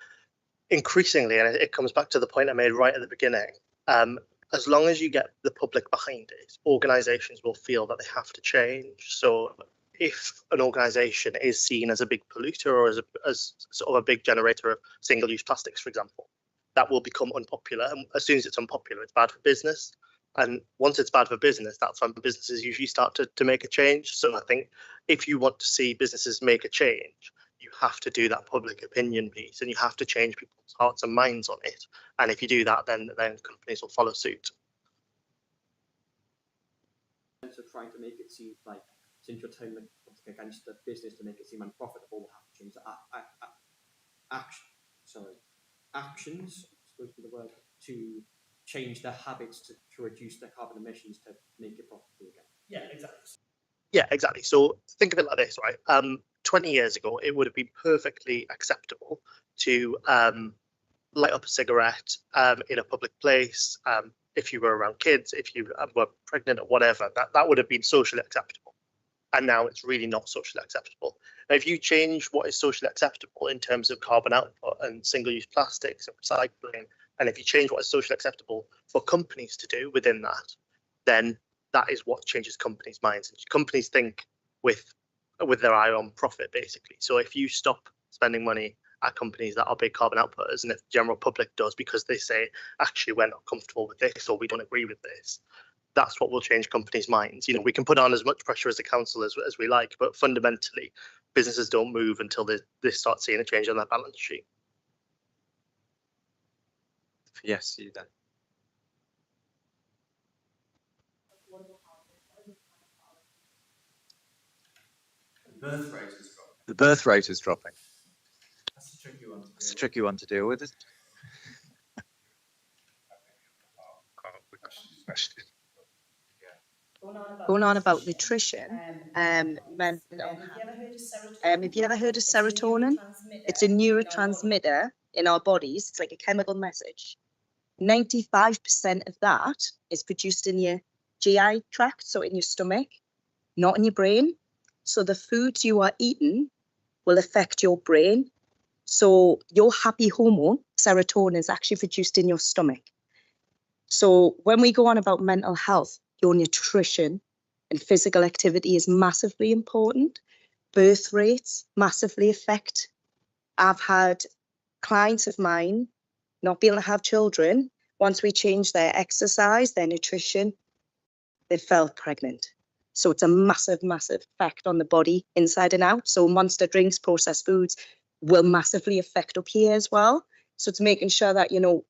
increasingly, and it comes back to the point I made right at the beginning, as long as you get the public behind it, organisations will feel that they have to change. So if an organisation is seen as a big polluter or as sort of a big generator of single-use plastics, for example, that will become unpopular. And as soon as it's unpopular, it's bad for business. And once it's bad for business, that's when businesses usually start to make a change. So I think if you want to see businesses make a change, you have to do that public opinion piece, and you have to change people's hearts and minds on it. And if you do that, then companies will follow suit. So trying to make it seem like, since you're turning against the business to make it seem unprofitable, we'll have to change the actions, supposed to be the word, to change their habits to reduce their carbon emissions to make it profitable again. Yeah, exactly. Yeah, exactly. So think of it like this, right? 20 years ago, it would have been perfectly acceptable to light up a cigarette in a public place. If you were around kids, if you were pregnant or whatever, that would have been socially acceptable. And now it's really not socially acceptable. Now, if you change what is socially acceptable in terms of carbon output and single-use plastics and recycling, and if you change what is socially acceptable for companies to do within that, then that is what changes companies' minds. Companies think with their eye on profit, basically. So if you stop spending money at companies that are big carbon outputters, and if the general public does because they say, actually, we're not comfortable with this or we don't agree with this, that's what will change companies' minds. You know, we can put on as much pressure as the council as we like, but fundamentally, businesses don't move until they start seeing a change on their balance sheet. Yes, you then. The birth rate is dropping. The birth rate is dropping. That's a tricky one to It's a deal tricky one to deal with. Isn't it? Going on about nutrition, mental health. Have you ever heard of serotonin? It's a neurotransmitter in our bodies. It's like a chemical message. 95% of that is produced in your GI tract, so in your stomach, not in your brain. So the foods you are eating will affect your brain. So your happy hormone, serotonin, is actually produced in your stomach. So when we go on about mental health, your nutrition and physical activity is massively important. Birth rates massively affect. I've had clients of mine not be able to have children. Once we changed their exercise, their nutrition, they fell pregnant. So it's a massive, massive effect on the body inside and out. So monster drinks, processed foods will massively affect up here as well. So it's making sure that, you know,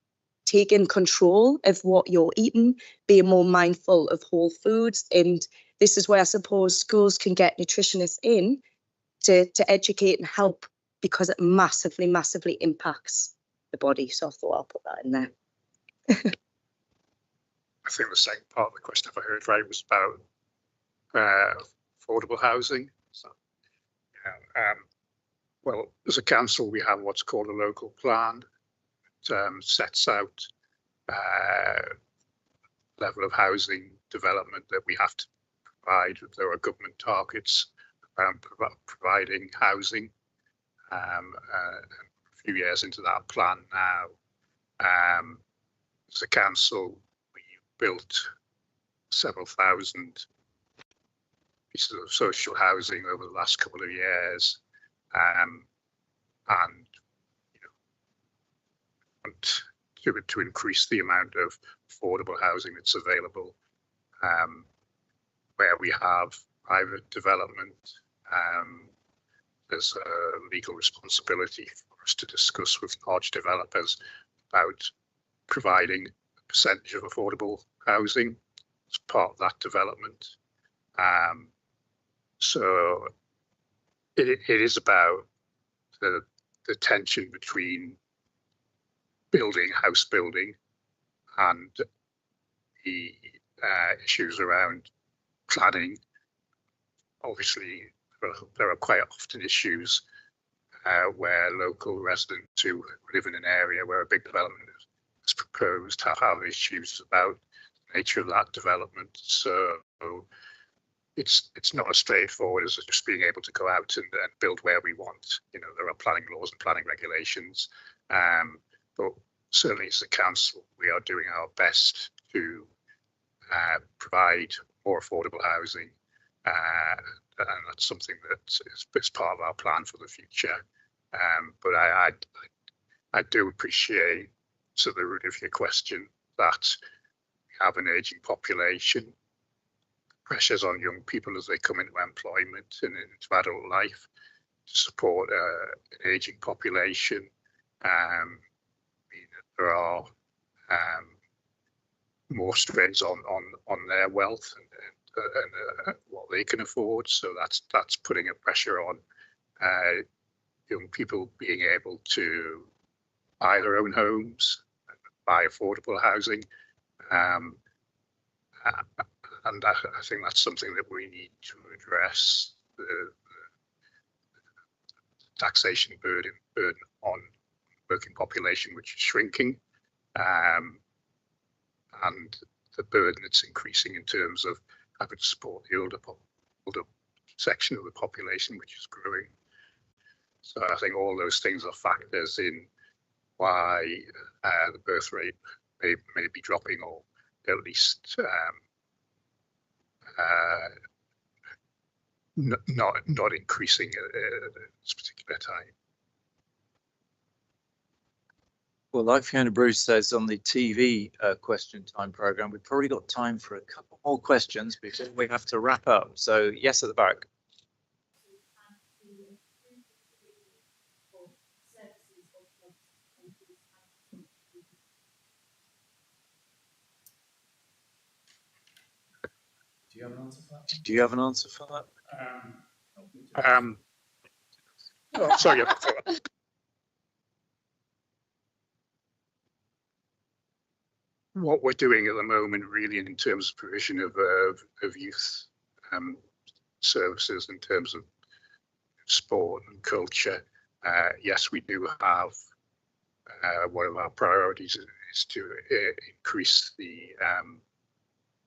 taking control of what you're eating, being more mindful of whole foods. And this is where I suppose schools can get nutritionists in to educate and help, because it massively, massively impacts the body. So I thought I'll put that in there. I think the second part of the question, if I heard right, was about affordable housing. So, well, as a council, we have what's called a local plan. It sets out level of housing development that we have to provide. There are government targets around providing housing. A few years into that plan now, as a council, we built several thousand pieces of social housing over the last couple of years, and you know, want to increase the amount of affordable housing that's available, where we have private development. There's a legal responsibility for us to discuss with large developers about providing a percentage of affordable housing as part of that development. So it is about the tension between house building and the issues around planning. Obviously, there are quite often issues where local residents who live in an area where a big development is proposed have issues about the nature of that development. So it's not as straightforward as just being able to go out and build where we want. You know, there are planning laws and planning regulations, but certainly as a council, we are doing our best to provide more affordable housing. And that's something that is part of our plan for the future. But I do appreciate, to the root of your question, that we have an aging population, pressures on young people as they come into employment and into adult life to support an aging population. There are more strains on their wealth and what they can afford. So that's putting a pressure on young people being able to buy their own homes, buy affordable housing. And I think that's something that we need to address, the taxation burden on working population, which is shrinking, and the burden that's increasing in terms of having to support the older section of the population, which is growing. So I think all those things are factors in why the birth rate may be dropping, or at least not increasing at this particular time. Well, like Fiona Bruce says on the TV question time program, we've probably got time for a couple more questions before we have to wrap up. So yes, at the back. Do you have an answer for that? Do you have an answer for that? Oh, sorry about that. What we're doing at the moment, really, in terms of provision of youth services, in terms of sport and culture, yes, we do have one of our priorities is to increase the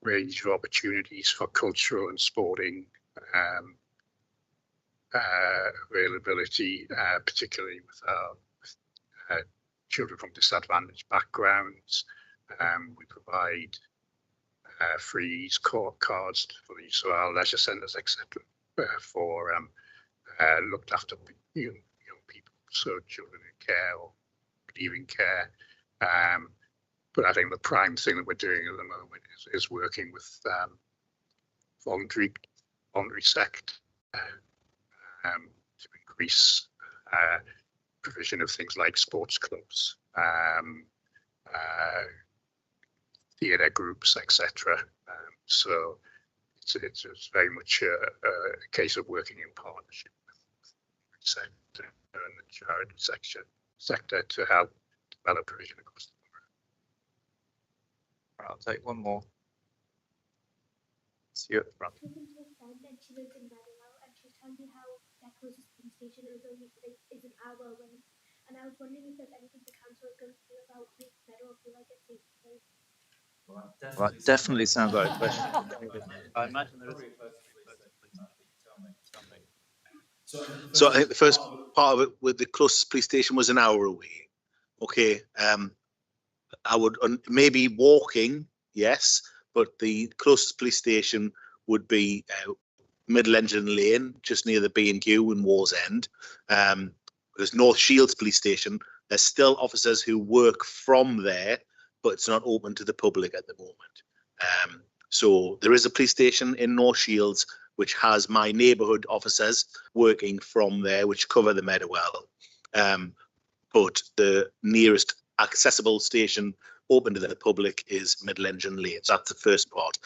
range of opportunities for cultural and sporting availability, particularly with our children from disadvantaged backgrounds. We provide free cards for the use of our leisure centres, etc., for looked after young people, so children in care or leaving care. But I think the prime thing that we're doing at the moment is working with voluntary sector to increase provision of things like sports clubs, theatre groups, etc. So it's very much a case of working in partnership with the sector and the charity sector to help develop provision across the board. I'll take one more. See you at the front. And she lives in Maryland, and she was telling me how their closest police station is only is an hour away. And I was wondering if there's anything the council is going to do about making Meadowell feel like a safe place. Well, that definitely sounds like a question. I imagine there is. So I think the first part of it with the closest police station was an hour away. Okay, I would maybe walking, yes, but the closest police station would be Middle Engine Lane, just near the B&Q in Wars End. Because North Shields Police Station, there's still officers who work from there, but it's not open to the public at the moment. So there is a police station in North Shields which has my neighbourhood officers working from there, which cover the Meadowell. But the nearest accessible station open to the public is Middle Engine Lane. So that's the first part.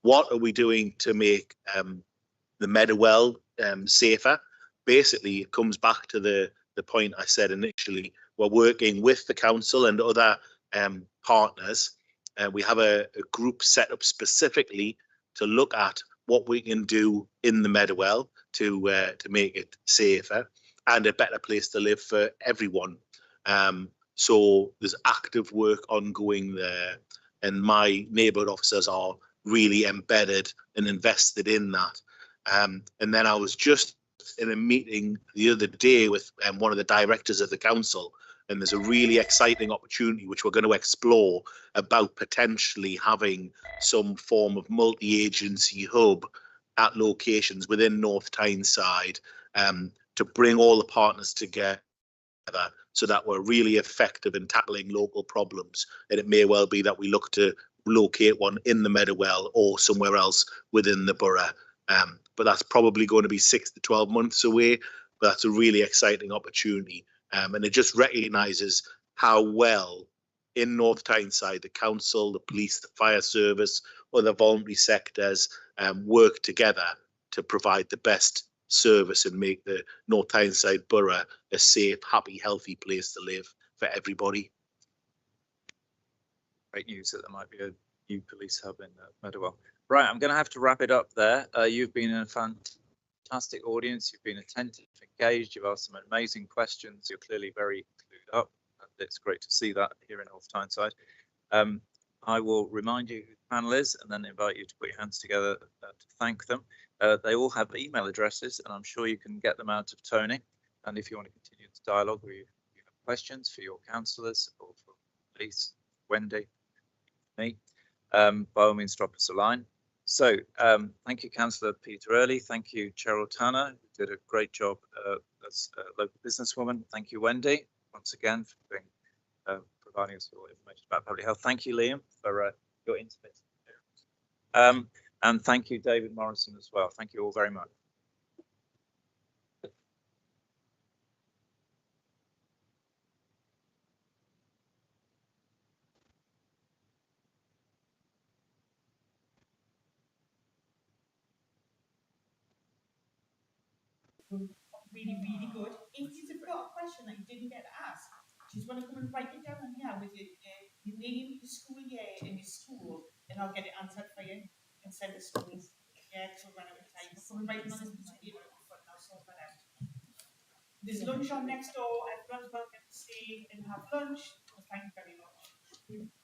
What are we doing to make the Meadowell safer? Basically, it comes back to the point I said initially. We're working with the council and other partners. We have a group set up specifically to look at what we can do in the Meadowell to make it safer and a better place to live for everyone. So there's active work ongoing there, and my neighbourhood officers are really embedded and invested in that. And then I was just in a meeting the other day with one of the directors of the council, and there's a really exciting opportunity which we're going to explore about potentially having some form of multi-agency hub at locations within North Tyneside to bring all the partners together so that we're really effective in tackling local problems. And it may well be that we look to locate one in the Meadowell or somewhere else within the borough. But that's probably going to be 6 to 12 months away. But that's a really exciting opportunity. And it just recognises how well in North Tyneside, the council, the police, the fire service, or the voluntary sectors work together to provide the best service and make the North Tyneside borough a safe, happy, healthy place to live for everybody. Great news that there might be a new police hub in Meadowell. Right, I'm going to have to wrap it up there. You've been a fantastic audience. You've been attentive, engaged. You've asked some amazing questions. You're clearly very clued up. It's great to see that here in North Tyneside. I will remind you who the panel is and then invite you to put your hands together to thank them. They all have email addresses, and I'm sure you can get them out of Tony. And if you want to continue this dialogue, or you have questions for your councillors or for police, Wendy, me, by all means, drop us a line. So thank you, Councillor Peter Early. Thank you, Cheryl Tanner, who did a great job as a local businesswoman. Thank you, Wendy, once again, for being providing us with all information about public health. Thank you, Liam, for your insights. And thank you, David Morrison, as well. Thank you all very much. Really good. If you've got a question that you didn't get to ask, just want to come and write it down on here with your name, your school year, and your school, and I'll get it answered for you and send it to schools. Yeah, because we'll run out of time. Come and write it on this piece of paper and I'll sort that out. There's lunch on next door. Everyone's welcome to stay and have lunch. Thank you very much.